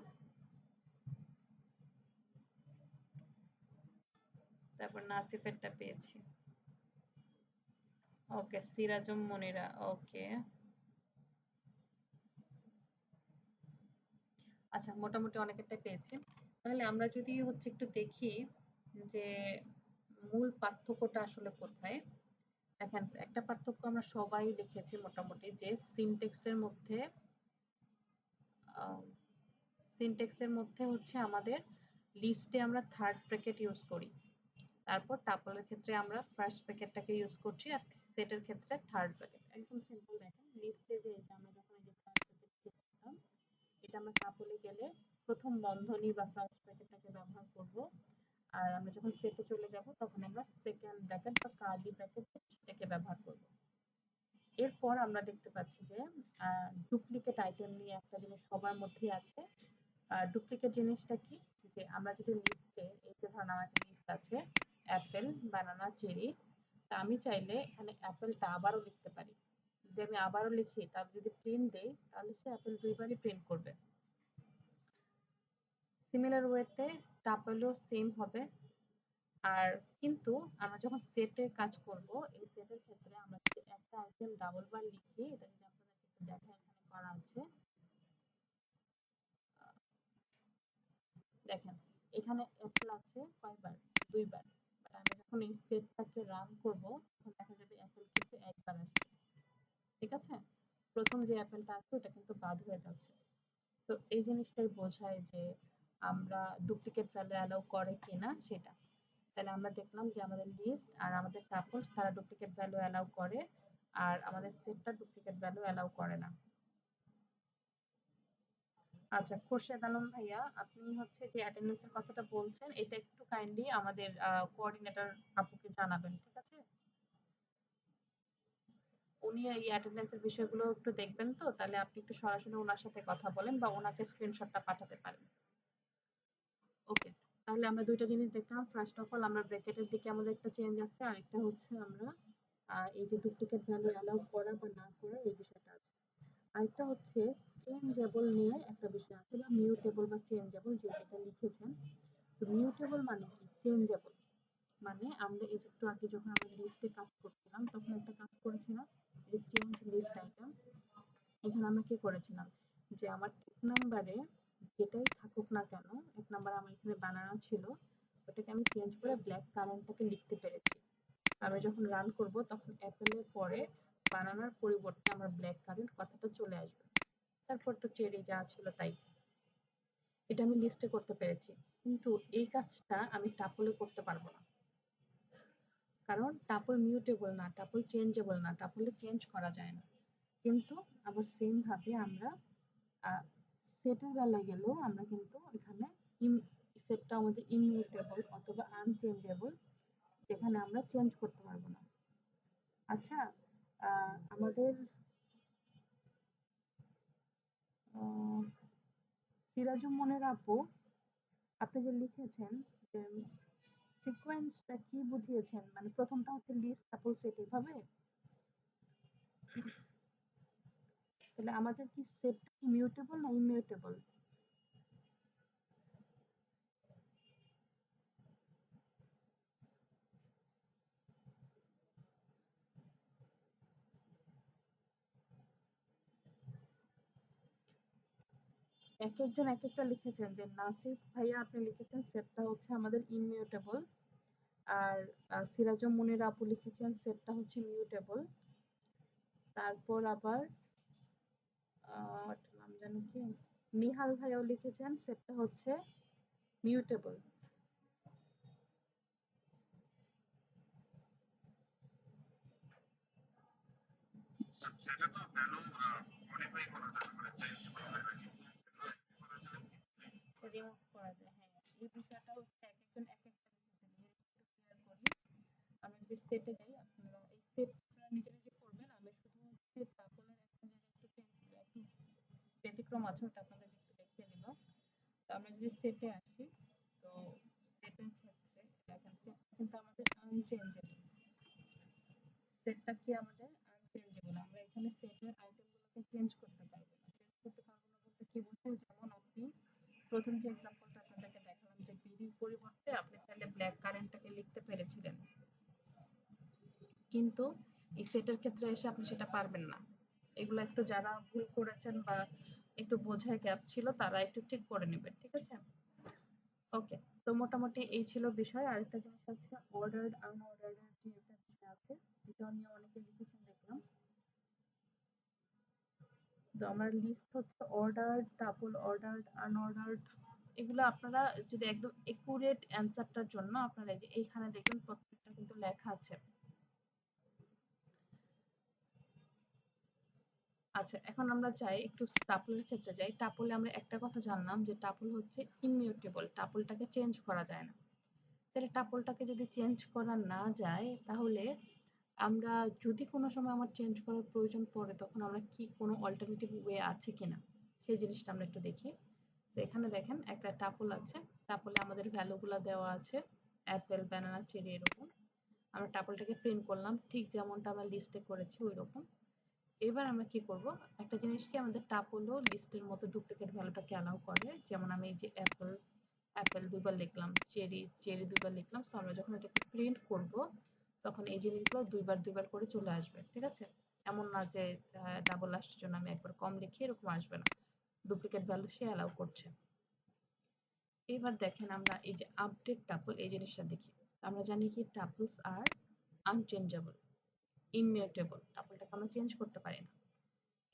তারপর নাসিফেরটা পেয়েছি। ওকে, সিরাজুম মনিরা। ওকে। আচ্ছা, মোটামুটি অনেকেরটাই পেয়েছি। তাহলে আমরা যদি হচ্ছে একটু দেখি যে মূল পার্থক্যটা আসলে কোথায়। দেখেন, একটা পার্থক্য আমরা সবাই লিখেছি মোটামুটি, যে সিনটেক্সের মধ্যে সিনটেক্সের মধ্যে হচ্ছে আমাদের লিস্টে আমরা থার্ড ব্র্যাকেট ইউজ করি। তারপর টাপলের ক্ষেত্রে আমরা ফার্স্ট ব্র্যাকেটটাকে ইউজ করছি, আর সেটের ক্ষেত্রে থার্ড ব্র্যাকেট। একদম সিম্পল। দেখেন লিস্টে যে এই যে আমরা যখন এই যে থার্ড ব্র্যাকেট করতাম, এটা আমরা টাপলে গেলে প্রথম বন্ধনী বা ফার্স্ট ব্র্যাকেটটাকে ব্যবহার করব। আর আমরা যখন সেটে চলে যাব তখন আমরা সেকেন্ড ব্র্যাকেট বা কার্লি ব্র্যাকেট এটাকে ব্যবহার করব। এরপর আমরা দেখতে পাচ্ছি যে ডুপ্লিকেট আইটেম নিয়ে একটা জিনিস সবার মধ্যেই আছে। ডুপ্লিকেট জিনিসটা কি? যে আমরা যদি লিস্টে, এই যে ধরুন আমার একটা লিস্ট আছে অ্যাপেল, বানানা, চেরি, তা আমি চাইলে এখানে অ্যাপেলটা আবারও লিখতে পারি। যদি আমি আবারও লিখি, তারপর যদি প্রিন্ট দেই, তাহলে সে অ্যাপেল দুইবারই প্রিন্ট করবে। সিমিলার ওয়েতে টাপলেও সেম হবে। আর কিন্তু আমরা যখন সেটে কাজ করব, এই সেটের ক্ষেত্রে আমরা যদি একটা আইটেম ডাবল বার লিখি, এটা যদি আপনাদেরকে একটু দেখাই, এখানে করা আছে। দেখেন এখানে অ্যাপেল আছে কয়বার, ২ বার। বাট আমি যখন এই সেটটাকে রান করব তখন দেখা যাবে অ্যাপেল কিন্তু একবার আসছে। ঠিক আছে? ১ম যে অ্যাপেলটা আছে ওটা কিন্তু বাদ হয়ে যাচ্ছে। তো এই জিনিসটাই বোঝায় যে আমরা ডুপ্লিকেট ভ্যালু অ্যালাউ করে কিনা সেটা। তাহলে আমরা দেখলাম যে আমাদের লিস্ট আর আমাদের টাপলস তারা ডুপ্লিকেট ভ্যালু অ্যালাউ করে আর আমাদের সেটটা ডুপ্লিকেট ভ্যালু অ্যালাউ করে না। আচ্ছা, খোরশেদ আলম ভাইয়া, আপনি হচ্ছে যে অ্যাটেন্ডেন্স এর কথাটা বলছেন এটা একটু কাইন্ডলি আমাদের কোঅর্ডিনেটর আপুকে জানাবেন। ঠিক আছে? উনি এই অ্যাটেন্ডেন্স এর বিষয়গুলো একটু দেখবেন তো, তাহলে আপনি একটু সরাসরি ওনার সাথে কথা বলেন বা ওনাকে স্ক্রিনশটটা পাঠাতে পারেন। ওকে, তাহলে আমরা দুইটা জিনিস দেখলাম। ফার্স্ট অফ অল আমরা ব্র্যাকেটের দিকে আমাদের একটা চেঞ্জ আছে, আরেকটা হচ্ছে আমরা এই যে ডুপ্লিকেট ভ্যালু অ্যালাউ করা বা না করা এই বিষয়টা আছে। আরেকটা হচ্ছে চেঞ্জেবল নিয়ে একটা বিষয় আছে, বা মিউটেবল বা চেঞ্জেবল যে যেটা লিখেছেন। তো মিউটেবল মানে কি, চেঞ্জেবল মানে আমরা এই যে একটু আগে যখন আমরা লিস্টে কাজ করছিলাম তখন একটা কাজ করেছিলাম যে চেঞ্জ লিস্ট আইটেম। এখানে আমরা কি করেছিলাম যে আমার এক নাম্বারে যেটাই থাকুক না কেন, এক নাম্বার আমার এখানে বানানো ছিল, ওটাকে আমি চেঞ্জ করে ব্ল্যাক কারেন্টটাকে লিখতে পেরেছি। আমি যখন রান করব তখন অ্যাপেলের পরে বানানোর পরিবর্তে আমার ব্ল্যাক কারেন্ট কথাটা চলে আসবে। তারপর তো চেরি যা ছিল তাই। এটা আমি লিস্টে করতে পেরেছি, কিন্তু এই কাজটা আমি টাপলে করতে পারবো না। কারণ টাপল মিউটেবল না, টাপল চেঞ্জেবল না, টাপলে চেঞ্জ করা যায় না। কিন্তু আবার সেম ভাবে আমরা সেটের বেলায় গেলেও আমরা কিন্তু এখানে সেটটা আমাদের ইমিউটেবল অথবা আনচেঞ্জেবল, যেখানে আমরা চেঞ্জ করতে পারবো না। আচ্ছা, আমাদের সিরাজুম মনের আপু, আপনি যে লিখেছেন যে সিকোয়েন্সটা কি বুঝিয়েছেন, মানে প্রথমটা হচ্ছে লিস্ট তারপর সেট এভাবে, তাহলে আমাদের কি সেটটা কি মিউটেবল না ইমিউটেবল? এক একজন এক একটা লিখেছেন, যে নাসিফ ভাইয়া আপনি লিখেছেন সেটটা হচ্ছে আমাদের ইমিউটেবল, আর সিরাজুম মুনির আপু লিখেছেন সেটটা হচ্ছে মিউটেবল। তারপর আবার ওটার নাম জানো কি, নিহাল ভাইয়াও লিখেছেন সেটটা হচ্ছে মিউটেবল। সেটা তো ভ্যালু মডিফাই করা যায়, মানে চেঞ্জ করা যায় না, কিন্তু করা যায়। রিমুভ করা যায়, হ্যাঁ। এই বিষয়টা হচ্ছে এক একজন এক একটা লিখেছেন, একটু ক্লিয়ার করি। আমি যদি সেটে যাই, আপনারা এই সেট আপনারা নিজে নিজে করবেন, আমি শুধু হচ্ছে তাপলের একটা জায়গায় একটু ব্যতিক্রম আছে, ওটা আপনাদের একটু দেখিয়ে দিলাম। তো আমরা যদি সেটে আসি, তো সেটের ক্ষেত্রে দেখেন সেটটা কিন্তু আমাদের আনচেঞ্জেবল। সেটটা কি আমাদের আনচেঞ্জেবল, আমরা এখানে সেটের আইটেমগুলোকে চেঞ্জ করতে পারবো না। চেঞ্জ করতে পারবো না বলতে কি বোঝায়, যেমন আপনি প্রথম যে এক্সাম্পলটা আপনাদেরকে দেখালাম যে বিডির পরিবর্তে আপনি চাইলে ব্ল্যাক কারেন্টটাকে লিখতে পেরেছিলেন, কিন্তু এই সেটের ক্ষেত্রে এসে আপনি সেটা পারবেন না। এগুলো একটু যারা ভুল করেছেন বা একটু বোঝায় গ্যাপ ছিল তারা একটু ঠিক করে নেবেন। ঠিক আছে? ওকে, তো মোটামুটি এই ছিল বিষয়। আরেকটা জিনিস হচ্ছে অর্ডার্ড আনঅর্ডার্ড এর যে একটা বিষয় আছে, এটা নিয়ে অনেকে লিখেছেন দেখলাম। তো আমার লিস্ট হচ্ছে অর্ডার্ড, টাপল অর্ডার্ড, আনঅর্ডার্ড। এগুলো আপনারা যদি একদম একুরেট অ্যান্সারটার জন্য আপনারা এই যে এইখানে দেখবেন প্রত্যেকটা কিন্তু লেখা আছে। আচ্ছা, এখন আমরা যাই একটু টাপলের ক্ষেত্রে যাই। টাপলে আমরা একটা কথা জানলাম যে টাপল হচ্ছে ইমিউটেবল, টাপলটাকে চেঞ্জ করা যায় না। তাহলে টাপলটাকে যদি চেঞ্জ করা না যায়, তাহলে আমরা যদি কোনো সময় আমার চেঞ্জ করার প্রয়োজন পড়ে তখন আমরা কি কোনো অল্টারনেটিভ ওয়ে আছে কিনা সেই জিনিসটা আমরা একটু দেখি। তো এখানে দেখেন একটা টাপল আছে, টাপলে আমাদের ভ্যালুগুলো দেওয়া আছে অ্যাপেল, ব্যানানা, চেরি এরকম। আমরা টাপলটাকে প্রিন্ট করলাম ঠিক যেমনটা আমরা লিস্টে করেছি ওই রকম। এবার আমরা কি করব, একটা জিনিস কি আমাদের টাপলও লিস্টের মতো ডুপ্লিকেট ভ্যালুটাকে অ্যালাউ করে। যেমন আমি এই যে অ্যাপেল, অ্যাপেল দুইবার লিখলাম, চেরি, চেরি দুইবার লিখলাম। সো আমরা যখন এটাকে প্রিন্ট করব তখন এই জিনিসগুলো দুইবার দুইবার করে চলে আসবে। ঠিক আছে? এমন না যে ডাবল লাস্টের জন্য আমি একবার কম লিখি, এরকম আসবে না। ডুপ্লিকেট ভ্যালু সে অ্যালাউ করছে। এবার দেখেন আমরা এই যে আপডেট টাপল এই জিনিসটা দেখি। আমরা জানি কি টাপলস আর আনচেঞ্জেবল, ইমিউটেবল। টাপলটাকে আমরা চেঞ্জ করতে পারি না।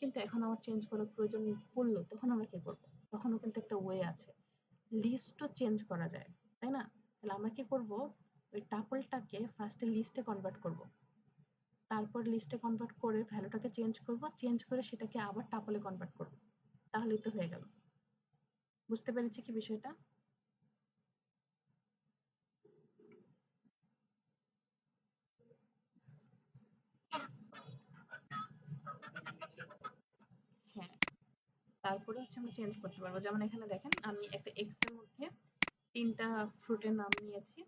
কিন্তু এখন আমার চেঞ্জ করার প্রয়োজন পড়লো, তখন আমরা কি করব? তখনও কিন্তু একটা ওয়ে আছে। লিস্টও চেঞ্জ করা যায়, তাই না? তাহলে আমরা কি করব? ওই টাপলটাকে ফার্স্টে লিস্টে কনভার্ট করব। তারপর লিস্টে কনভার্ট করে ভ্যালুটাকে চেঞ্জ করব, চেঞ্জ করে সেটাকে আবার টাপলে কনভার্ট করব। তাহলেই তো হয়ে গেল। বুঝতে পেরেছি কি বিষয়টা? হ্যাঁ, তারপরে হচ্ছে আমরা চেঞ্জ করতে পারবো। যেমন এখানে দেখেন আমি একটা এক্স এর মধ্যে ৩টা ফ্রুটের নাম নিয়েছি।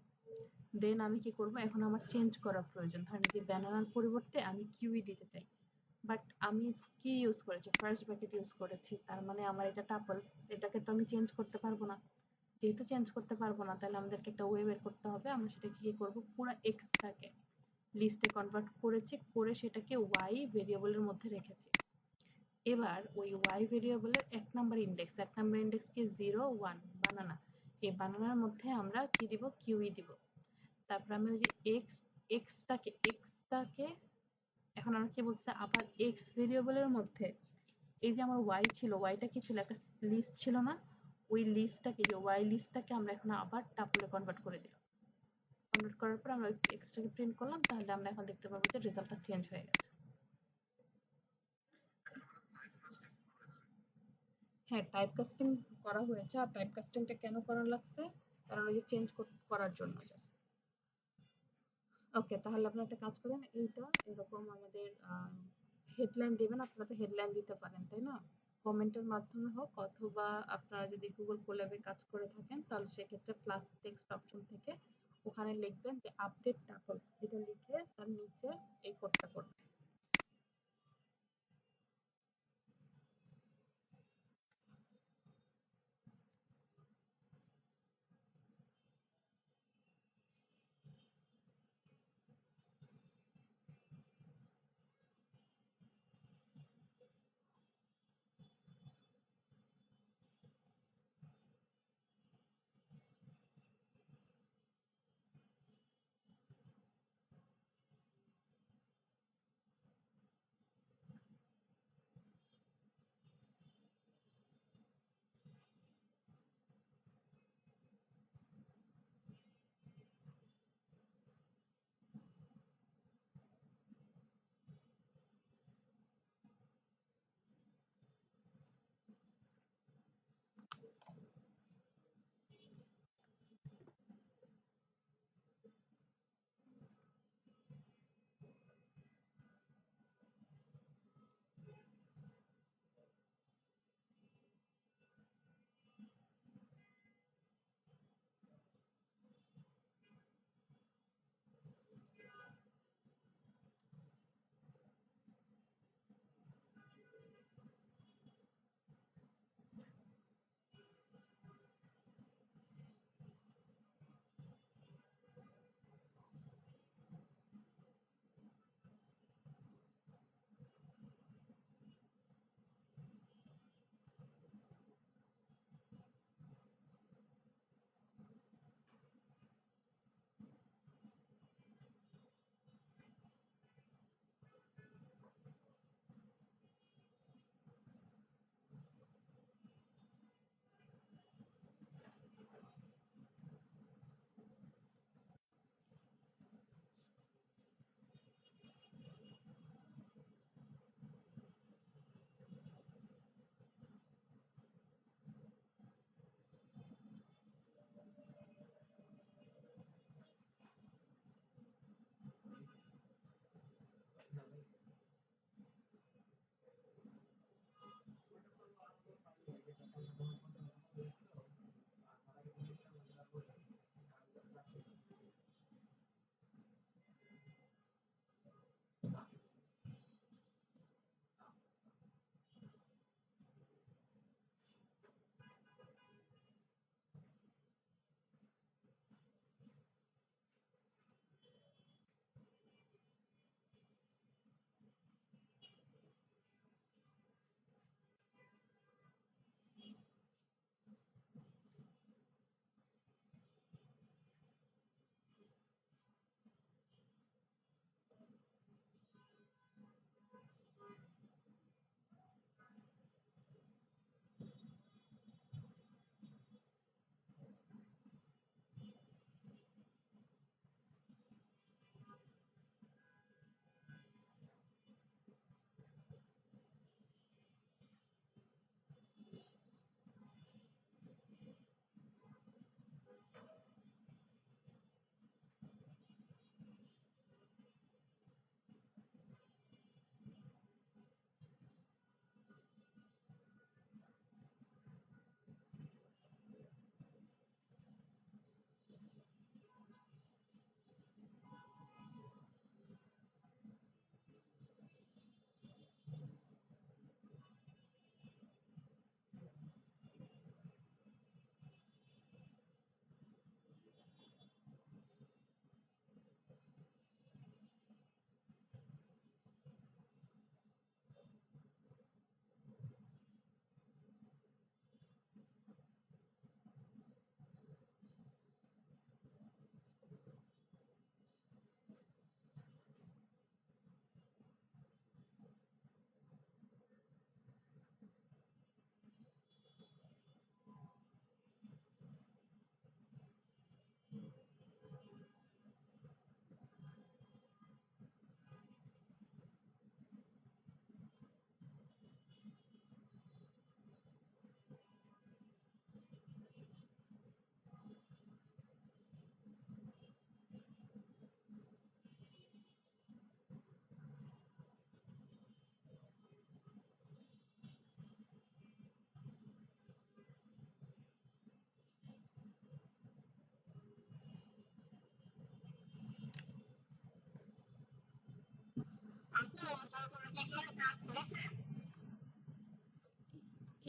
দেন আমি কি করব? এখন আমার চেঞ্জ করা প্রয়োজন। ধরেন যে ব্যানানার পরিবর্তে আমি কিউই দিতে চাই। বাট আমি কি ইউজ করেছি? ফার্স্ট ব্র্যাকেট ইউজ করেছি। তার মানে আমার এটা টাপল। এটাকে তো আমি চেঞ্জ করতে পারবো না। যেহেতু চেঞ্জ করতে পারবো না, তাহলে আমাদেরকে একটা ওয়ে বের করতে হবে। আমরা সেটাকে কি করব? পুরো এক্সটাকে লিস্টে কনভার্ট করেছি, করে সেটাকে ওয়াই ভেরিয়েবলের মধ্যে রেখেছি। এবার ওই ওয়াই ভেরিয়েবলের ১ নাম্বার ইন্ডেক্স কি 0 1 বানানা। এই বানানার মধ্যে আমরা কি দিব? কিউই দিব। তারপর আমি ওই যে এক্সটাকে এখন আমরা কি বলছি? আবার এক্স ভেরিয়েবলের মধ্যে এই যে আমার ওয়াই ছিল, ওয়াইটা কি ছিল? একটা লিস্ট ছিল না? ওই লিস্টটাকে, যে ওয়াই লিস্টটাকে আমরা এখন আবার টাপলে কনভার্ট করে দিলাম। কনভার্ট করার পর আমরা ওই এক্সটাকে প্রিন্ট করলাম, তাহলে আমরা এখন দেখতে পাবো যে রেজাল্টটা চেঞ্জ হয়ে গেছে। হ্যাঁ, টাইপ কাস্টিং করা হয়েছে। আর টাইপ কাস্টিংটা কেন করা লাগছে? কারণ ওই যে চেঞ্জ করার জন্য জাস্ট। ওকে, তাহলে আপনারা একটা কাজ করেন, এইটা এরকম আমাদের হেডলাইন দিবেন। আপনারা তো হেডলাইন দিতে পারেন, তাই না? কমেন্টের মাধ্যমে হোক, অথবা আপনারা যদি গুগল কোল্যাবে কাজ করে থাকেন, তাহলে সেক্ষেত্রে প্লাস টেক্সট অপশন থেকে ওখানে লিখবেন যে আপডেট টাপলস, এটা লিখে তার নিচে এই কোডটা করবেন।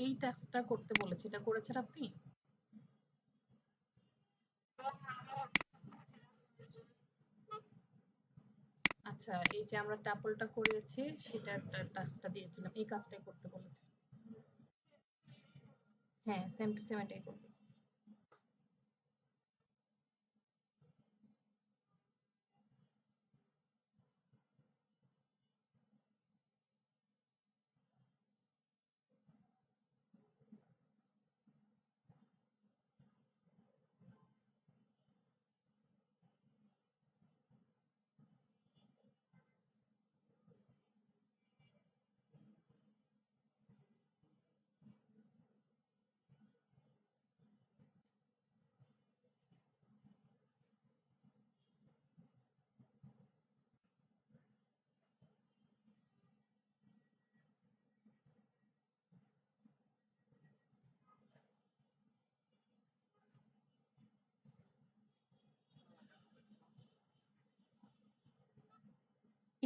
এই টাস্কটা করতে বলেছে, এটা করেছেন আপনি? আচ্ছা, এই যে আমরা টাপলটা করেছি সেটার টাস্কটা দিয়েছিলাম, এই কাজটাই করতে বলেছে। হ্যাঁ, সেম টু সেম এটাই করবে।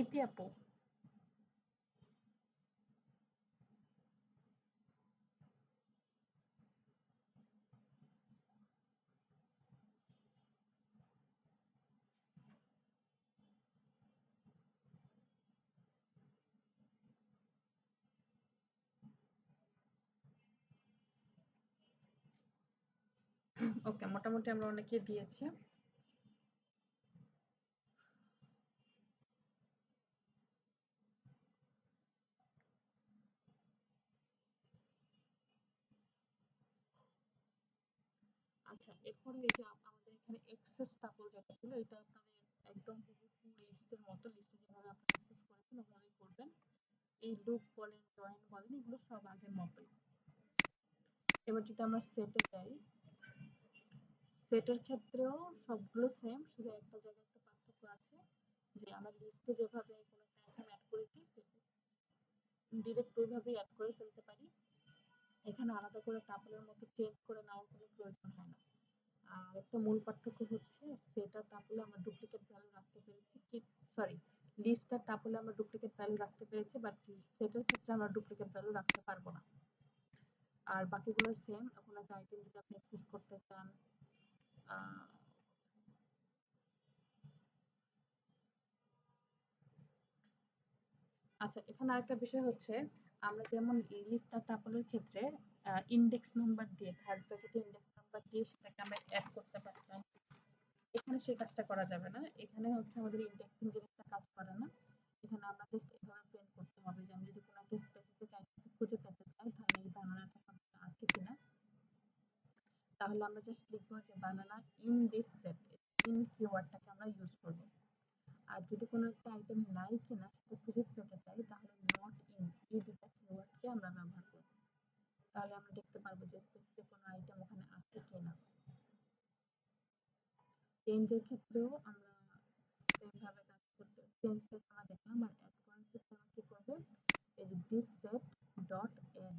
ইতি আপু, ওকে, মোটামুটি আমরা অনেকে দিয়েছি। আচ্ছা, এরপরে এই যে আমাদের এখানে এক্সেস টাপল যেটা ছিল, এটা আপনাদের একদম হুবহু লিস্টের মতো, লিস্টে যেভাবে আপনি অ্যাক্সেস করেছেন ওভাবেই করবেন। এই লুপ বলেন, জয়েন বলেন, এগুলো সব আগের মতোই। এবার যদি আমরা সেটে যাই, সেটের ক্ষেত্রেও সবগুলো সেম, শুধু একটা জায়গায় একটা পার্থক্য আছে যে আমরা লিস্টে যেভাবে কোনো একটা আইটেম অ্যাড করেছি ডিরেক্ট ওইভাবেই অ্যাড করে ফেলতে পারি। এখানে আলাদা করে টাপলের মতো চেঞ্জ করে নেওয়ার কোনো প্রয়োজন হয় না। আর একটা মূল পার্থক্য হচ্ছে সেট আর টাপলে আমরা ডুপ্লিকেট ভ্যালু রাখতে পেরেছি, কি সরি, লিস্ট আর টাপলে আমরা ডুপ্লিকেট ভ্যালু রাখতে পেরেছি, বাট সেটের ক্ষেত্রে আমরা ডুপ্লিকেট ভ্যালু রাখতে পারবো না। আর বাকিগুলো সেম। এখন একটা আইটেম যদি আপনি অ্যাক্সেস করতে চান, আচ্ছা, এখানে আরেকটা বিষয় হচ্ছে আমরা যেমন লিস্ট আর টাপলের ক্ষেত্রে ইন্ডেক্স নাম্বার দিয়ে, থার্ড ব্র্যাকেটে ইন্ডেক্স নাম্বার দিয়ে সেটাকে আমরা অ্যাড করতে পারতাম। এখানে সেই কাজটা করা যাবে না। এখানে হচ্ছে আমাদের ইন্ডেক্সিং জিনিসটা কাজ করে না। এখানে আমরা জাস্ট এভাবে প্রিন্ট করতে হবে যে আমি যদি কোনো একটা স্পেসিফিক আইটেম খুঁজে পেতে চাই, তাহলে এই বানানাটা সামনে আছে কিনা, তাহলে আমরা জাস্ট লিখবো যে বানানা ইন দিস সেট, ইন কিওয়ার্ডটাকে আমরা ইউজ করব। আর যদি কোনো একটা আইটেম নাই কিনা সেটা খুঁজে পেতে চাই, তাহলে নট ইন, এই দুটা কিওয়ার্ডকে আমরা ব্যবহার করব। তাহলে আমরা দেখতে পারবো যে স্পেসিফিক কোনো আইটেম ওখানে আছে কিনা। চেঞ্জের ক্ষেত্রেও আমরা সেম ভাবে কাজ করতে, চেঞ্জ ক্ষেত্রে আমরা দেখলাম, আর অ্যাড করার ক্ষেত্রে আমরা কি করব, এই যে this set dot ed,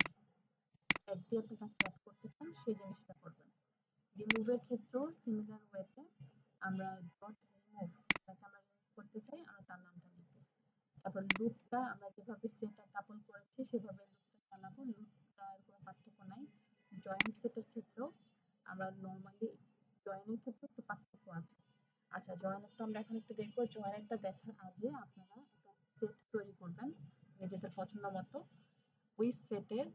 ed দিয়ে আপনি কাকে অ্যাড করতে চান সেই জিনিসটা করবেন। রিমুভের ক্ষেত্রেও সিমিলার ওয়েতে আমরা ডট রিমুভ, যাকে আমরা রিমুভ করতে চাই আমরা তার নামটা লিখব। তারপর লুপটা আমরা যেভাবে সেট আর টাপল করেছি সেভাবে লুপটা চালাবো, লুপটা এর কোনো পার্থক্য নাই। জয়েন সেটের ক্ষেত্রেও আমরা নর্মালি, জয়েনের ক্ষেত্রে একটু পার্থক্য আছে। আচ্ছা, জয়েনেরটা আমরা এখন একটু দেখবো। জয়েনেরটা দেখার আগে আপনারা একটা সেট তৈরি করবেন নিজেদের পছন্দ মতো। ওই সেটের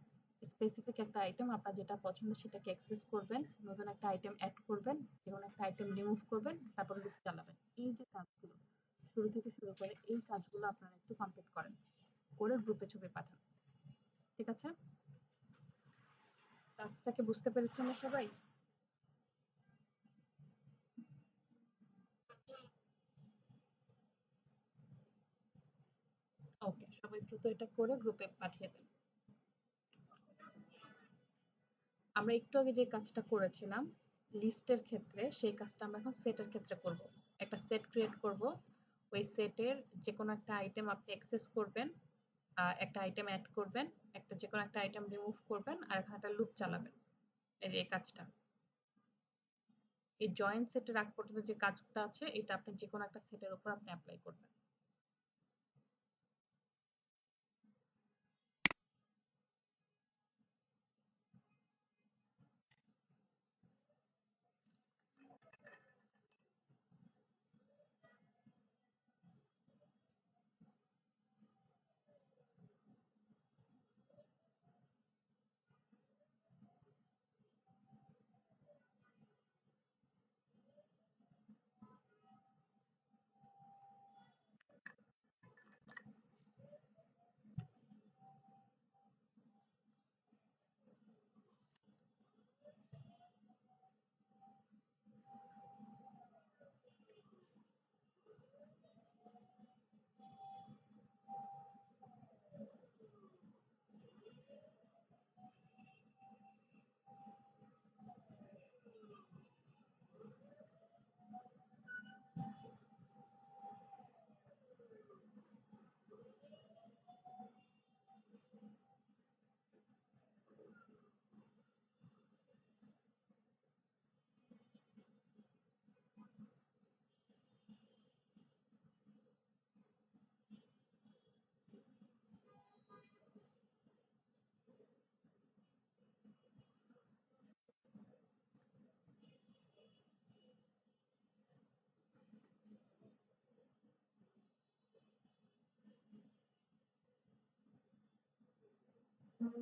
স্পেসিফিক একটা আইটেম আপনার যেটা পছন্দ সেটাকে অ্যাক্সেস করবেন, নতুন একটা আইটেম অ্যাড করবেন, যেকোনো একটা আইটেম রিমুভ করবেন, তারপর লুপ চালাবেন। এই যে কাজগুলো শুরু থেকে শুরু করে এই কাজগুলো আপনারা একটু কমপ্লিট করেন, করে গ্রুপে ছবি পাঠান। ঠিক আছে? কাজটাকে বুঝতে পেরেছেন না সবাই? ওকে, সবাই দ্রুত এটা করে গ্রুপে পাঠিয়ে দেন। আমরা একটু আগে যে কাজটা করেছিলাম লিস্টের ক্ষেত্রে, সেই কাজটা আমরা এখন সেটের ক্ষেত্রে করব। একটা সেট ক্রিয়েট করব, ওই সেটের যে কোনো একটা আইটেম আপনি অ্যাক্সেস করবেন, একটা আইটেম অ্যাড করবেন, একটা যে কোনো একটা আইটেম রিমুভ করবেন, আর এখানে একটা লুপ চালাবেন। এই যে এই কাজটা, এই জয়েন্ট সেটের আগ পর্যন্ত যে কাজটা আছে এটা আপনি যে কোনো একটা সেটের উপর আপনি অ্যাপ্লাই করবেন। হুম।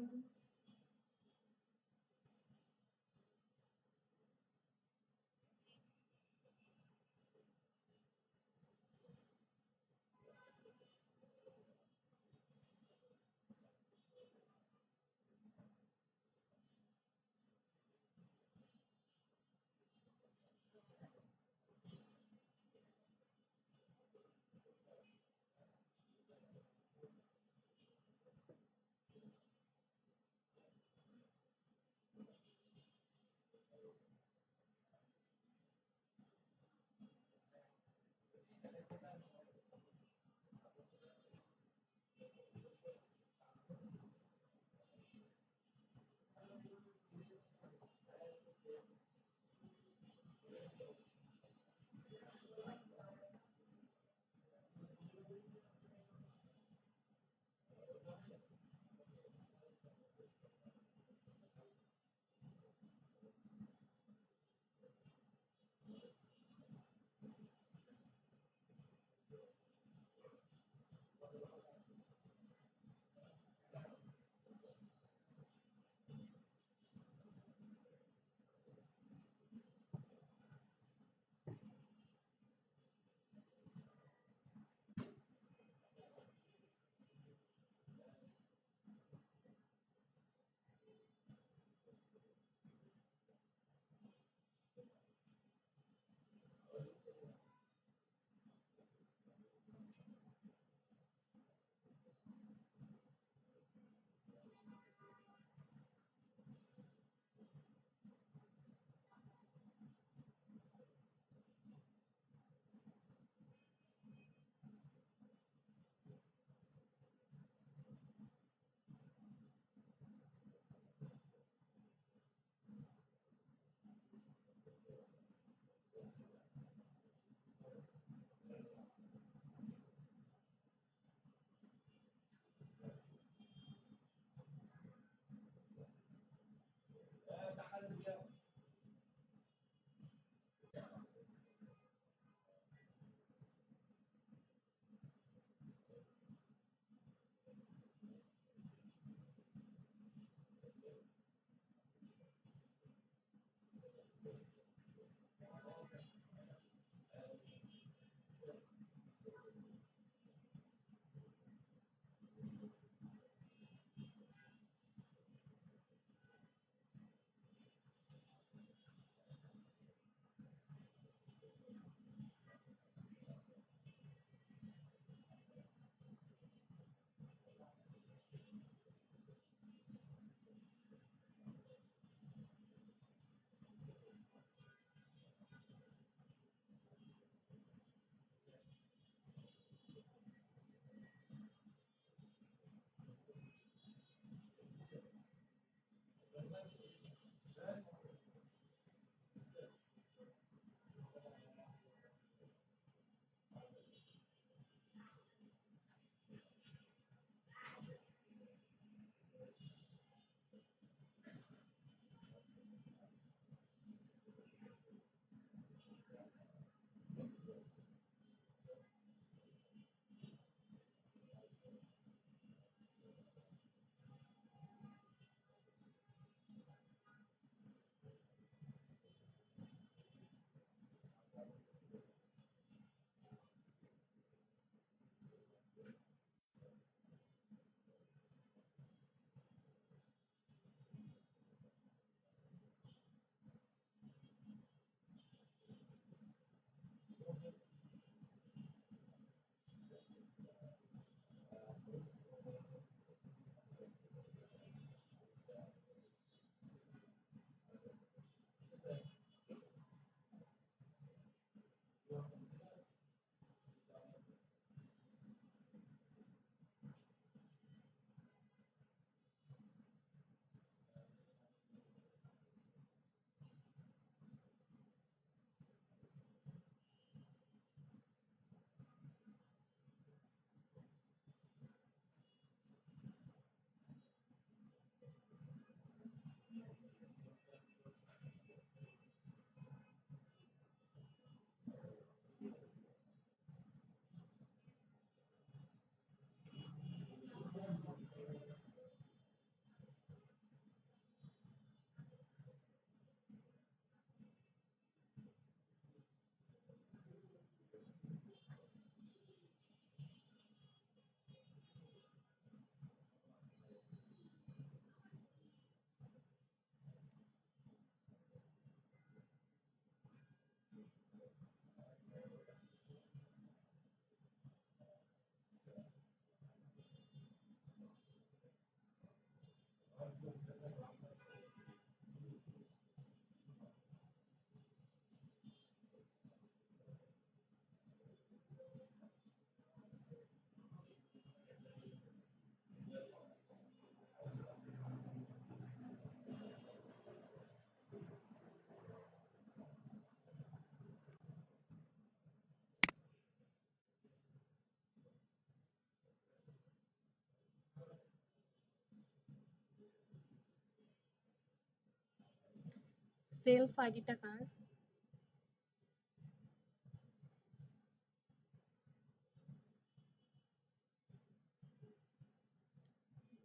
সেলফ আইডিটা কার?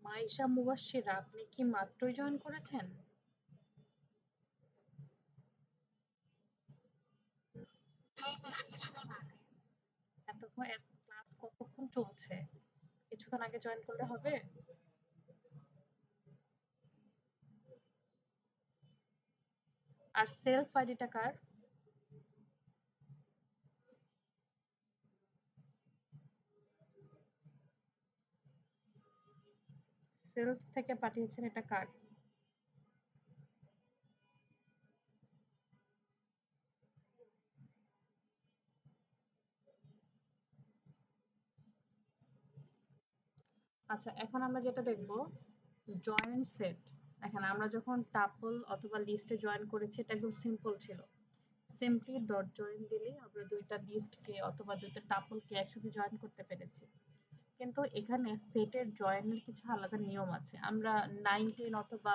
মাইশা মুবাশশিরা, আপনি কি মাত্রই জয়েন করেছেন? এতক্ষণ ক্লাস কতক্ষণ চলছে? কিছুক্ষণ আগে জয়েন করলে হবে? আর সেলফ আইডিটা কার? সেলফ থেকে পাঠিয়েছেন, এটা কার? আচ্ছা, এখন আমরা যেটা দেখব জয়েন সেট। দেখেন আমরা যখন টাপল অথবা লিস্টে জয়েন করেছি এটা একদম সিম্পল ছিল। সিম্পলি ডট জয়েন দিলেই আমরা দুইটা লিস্টকে অথবা দুইটা টাপলকে একসাথে জয়েন করতে পেরেছি। কিন্তু এখানে সেটের জয়েনের কিছু আলাদা নিয়ম আছে। আমরা 9 10 অথবা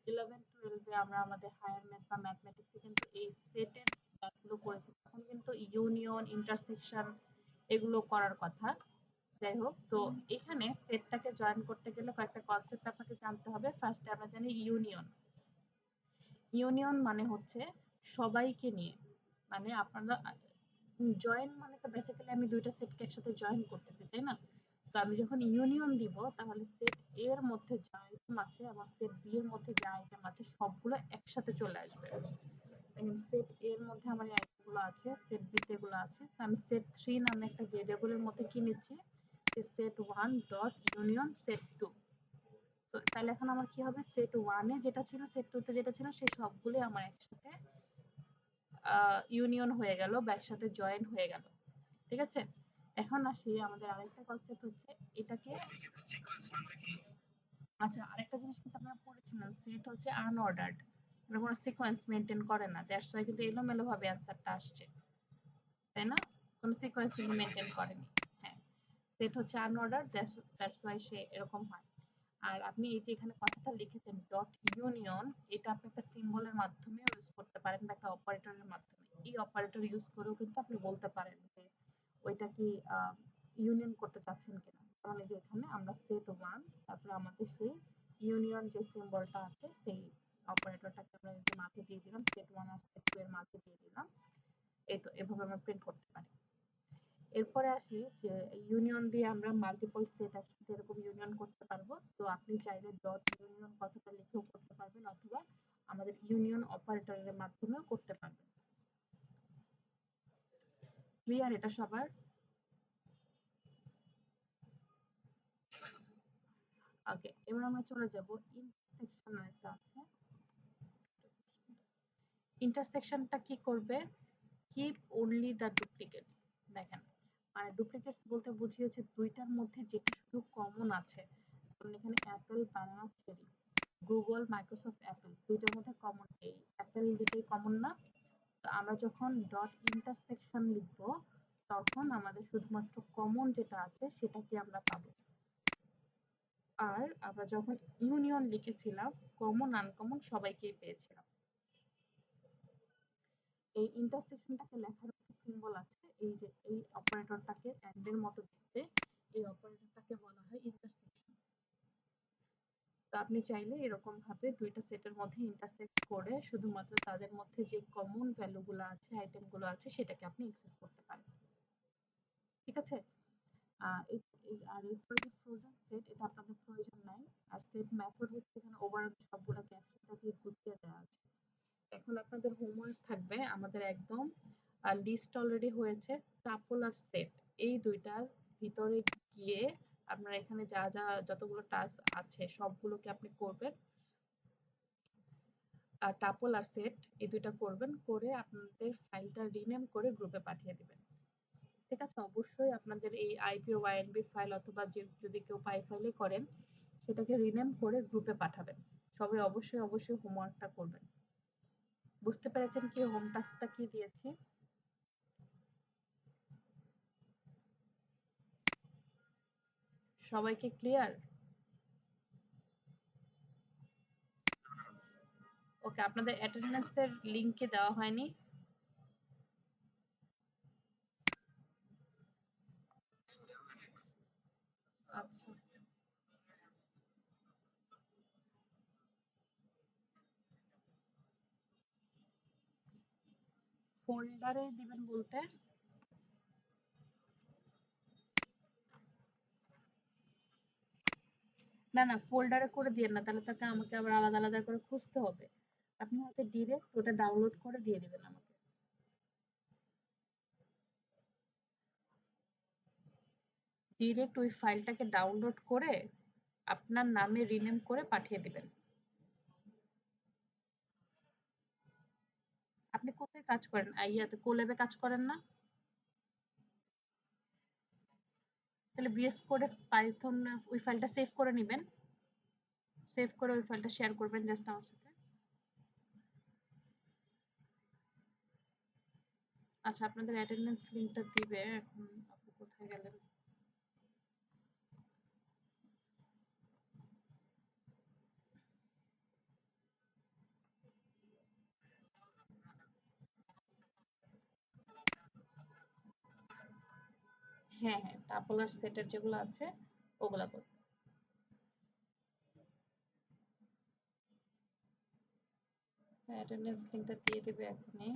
11 12 এ আমরা আমাদের হায়ার ম্যাথ বা ম্যাথমেটিক্সে কিন্তু এই সেটের ক্লাসগুলো করেছি, তখন কিন্তু ইউনিয়ন ইন্টারসেকশন এগুলো করার কথা। যাই হোক, তো এখানে সেটটাকে জয়েন করতে গেলে কয়েকটা কনসেপ্ট আপনাকে জানতে হবে। ফার্স্টে আমরা জানি ইউনিয়ন। ইউনিয়ন মানে হচ্ছে সবাইকে নিয়ে, মানে আপনারা জয়েন মানে তো বেসিক্যালি আমি দুইটা সেটকে একসাথে জয়েন করতেছি, তাই না? তো আমি যখন ইউনিয়ন দিব তাহলে সেট এ এর মধ্যে যা আইটেম আছে এবং সেট বি এর মধ্যে যা আইটেম আছে সবগুলো একসাথে চলে আসবে। দেখেন সেট এ এর মধ্যে আমার এই আইটেম গুলো আছে, সেট বি তে এগুলো আছে। তো আমি সেট 3 নামে একটা ভেরিয়েবলের মধ্যে কি নিচ্ছি, যে সেট 1 ডট ইউনিয়ন সেট 2। তো তাহলে এখন আমার কি হবে, সেট 1 এ যেটা ছিল সেট 2 তে যেটা ছিল সেই সবগুলো আমার একসাথে ইউনিয়ন হয়ে গেল বা একসাথে জয়েন হয়ে গেল। ঠিক আছে? এখন আসি আমাদের আরেকটা কনসেপ্ট হচ্ছে এটাকে। আচ্ছা, আরেকটা জিনিস কিন্তু আপনারা পড়েছিলেন, সেট হচ্ছে আনঅর্ডার্ড, মানে কোনো সিকোয়েন্স মেনটেন করে না, দ্যাটস ওয়াই কিন্তু এলোমেলো ভাবে অ্যান্সারটা আসছে, তাই না? কোনো সিকোয়েন্স কিন্তু মেনটেন করেনি। হ্যাঁ, সেট হচ্ছে আনঅর্ডার, দ্যাটস ওয়াই সে এরকম হয়। আর আপনি এই যে এখানে কথাটা লিখেছেন ডট ইউনিয়ন, এটা আপনি একটা সিম্বলের মাধ্যমে ইউজ করতে পারেন বা একটা অপারেটরের মাধ্যমে। এই অপারেটর ইউজ করেও কিন্তু আপনি বলতে পারেন যে ওইটা কি ইউনিয়ন করতে চাচ্ছেন কিনা। মানে যে এখানে আমরা সেট 1, তারপরে আমাদের সেই ইউনিয়ন যে সিম্বলটা আছে সেই অপারেটরটাকে আমরা যদি মাঝে দিয়ে দিলাম, সেট 1 আর সেট 2 এর মাঝে দিয়ে দিলাম। এই তো এভাবে আমরা প্রিন্ট করতে পারি। এরপরে আসি যে ইউনিয়ন দিয়ে আমরা মাল্টিপল সেট একসাথে এরকম ইউনিয়ন করতে পারবো। তো আপনি চাইলে ডট ইউনিয়ন কথাটা লিখেও করতে পারবেন অথবা আমাদের ইউনিয়ন অপারেটরের মাধ্যমেও করতে পারবেন। ক্লিয়ার এটা সবার? ওকে, এবার আমরা চলে যাব ইন্টারসেকশন। একটা আছে ইন্টারসেকশনটা কি করবে, কিপ অনলি দ্য ডুপ্লিকেটস। দেখেন, মানে ডুপ্লিকেটস বলতে বুঝিয়েছে দুইটার মধ্যে যেটা শুধু কমন আছে। যেমন এখানে অ্যাপেল, বানানা, চেরি, গুগল, মাইক্রোসফট, অ্যাপেল দুইটার মধ্যে কমন এই অ্যাপেল দুইটাই কমন না। তো আমরা যখন ডট ইন্টারসেকশন লিখবো তখন আমাদের শুধুমাত্র কমন যেটা আছে সেটাকে আমরা পাবো। আর আমরা যখন ইউনিয়ন লিখেছিলাম কমন আনকমন সবাইকেই পেয়েছিলাম। এই ইন্টারসেকশনটাকে লেখার একটা সিম্বল আছে, এই যে এই অপারেটরটাকে এন্ড এর মতো দেখতে, এই অপারেটরটাকে বলা হয় ইন্টারসেকশন। তো আপনি চাইলে এরকম ভাবে দুইটা সেটের মধ্যে ইন্টারসেক্ট করে শুধুমাত্র তাদের মধ্যে যে কমন ভ্যালুগুলো আছে, আইটেমগুলো আছে সেটাকে আপনি অ্যাক্সেস করতে পারেন। ঠিক আছে? আর এরপরে যে ফ্রোজেন সেট, এটা আপনাদের প্রয়োজন নাই। আর সেট মেথড হচ্ছে এখানে ওভারঅল সবগুলোকে একসাথে গুছিয়ে দেওয়া আছে। এখন আপনাদের হোমওয়ার্ক থাকবে আমাদের একদম লিস্ট অলরেডি হয়েছে, টাপল আর সেট এই দুইটার ভিতরে গিয়ে আপনার এখানে যা যা যতগুলো টাস্ক আছে সবগুলোকে আপনি করবেন। আর টাপল আর সেট এই দুইটা করবেন, করে আপনাদের ফাইলটা রিনেম করে গ্রুপে পাঠিয়ে দিবেন। ঠিক আছে? অবশ্যই আপনাদের এই আইপি ও আইএনবি ফাইল অথবা যে যদি কেউ পাই ফাইলে করেন সেটাকে রিনেম করে গ্রুপে পাঠাবেন। সবাই অবশ্যই অবশ্যই হোমওয়ার্কটা করবেন। বুঝতে পেরেছেন কি হোম টাস্কটা কি দিয়েছি? সবাইকে ক্লিয়ার? ওকে, আপনাদের অ্যাটেন্ডেন্সের লিংক কি দেওয়া হয়নি? আচ্ছা, ফোল্ডারে দিবেন বলতে? না না, ফোল্ডারে করে দিয়েন না, তাহলে তাকে আমাকে আবার আলাদা আলাদা করে খুঁজতে হবে। আপনি হচ্ছে ডিরেক্ট ওটা ডাউনলোড করে দিয়ে দিবেন আমাকে। ডিরেক্ট ওই ফাইলটাকে ডাউনলোড করে আপনার নামে রিনেম করে পাঠিয়ে দিবেন। আপনি কোথায় কাজ করেন? ইয়াতে কোল্যাবে কাজ করেন না? তাহলে VS কোডে পাইথন ওই ফাইলটা সেভ করে নিবেন। সেভ করে ওই ফাইলটা শেয়ার করবেন জাস্ট আমার সাথে। আচ্ছা, আপনাদের অ্যাটেন্ডেন্স লিংকটা দিবে এখন। আপনি কোথায় গেলেন? হ্যাঁ হ্যাঁ, টাপল আর সেটের যেগুলো আছে ওগুলা করুন। অ্যাটেন্ডেন্স লিংকটা দিয়ে দিবে এখনই।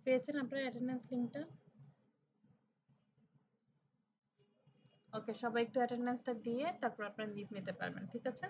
পেয়েছেন আপনার অ্যাটেন্ডেন্স লিংকটা? ওকে, সবাই একটু অ্যাটেন্ডেন্সটা দিয়ে তারপর আপনার লিভ নিতে পারবেন, ঠিক আছে?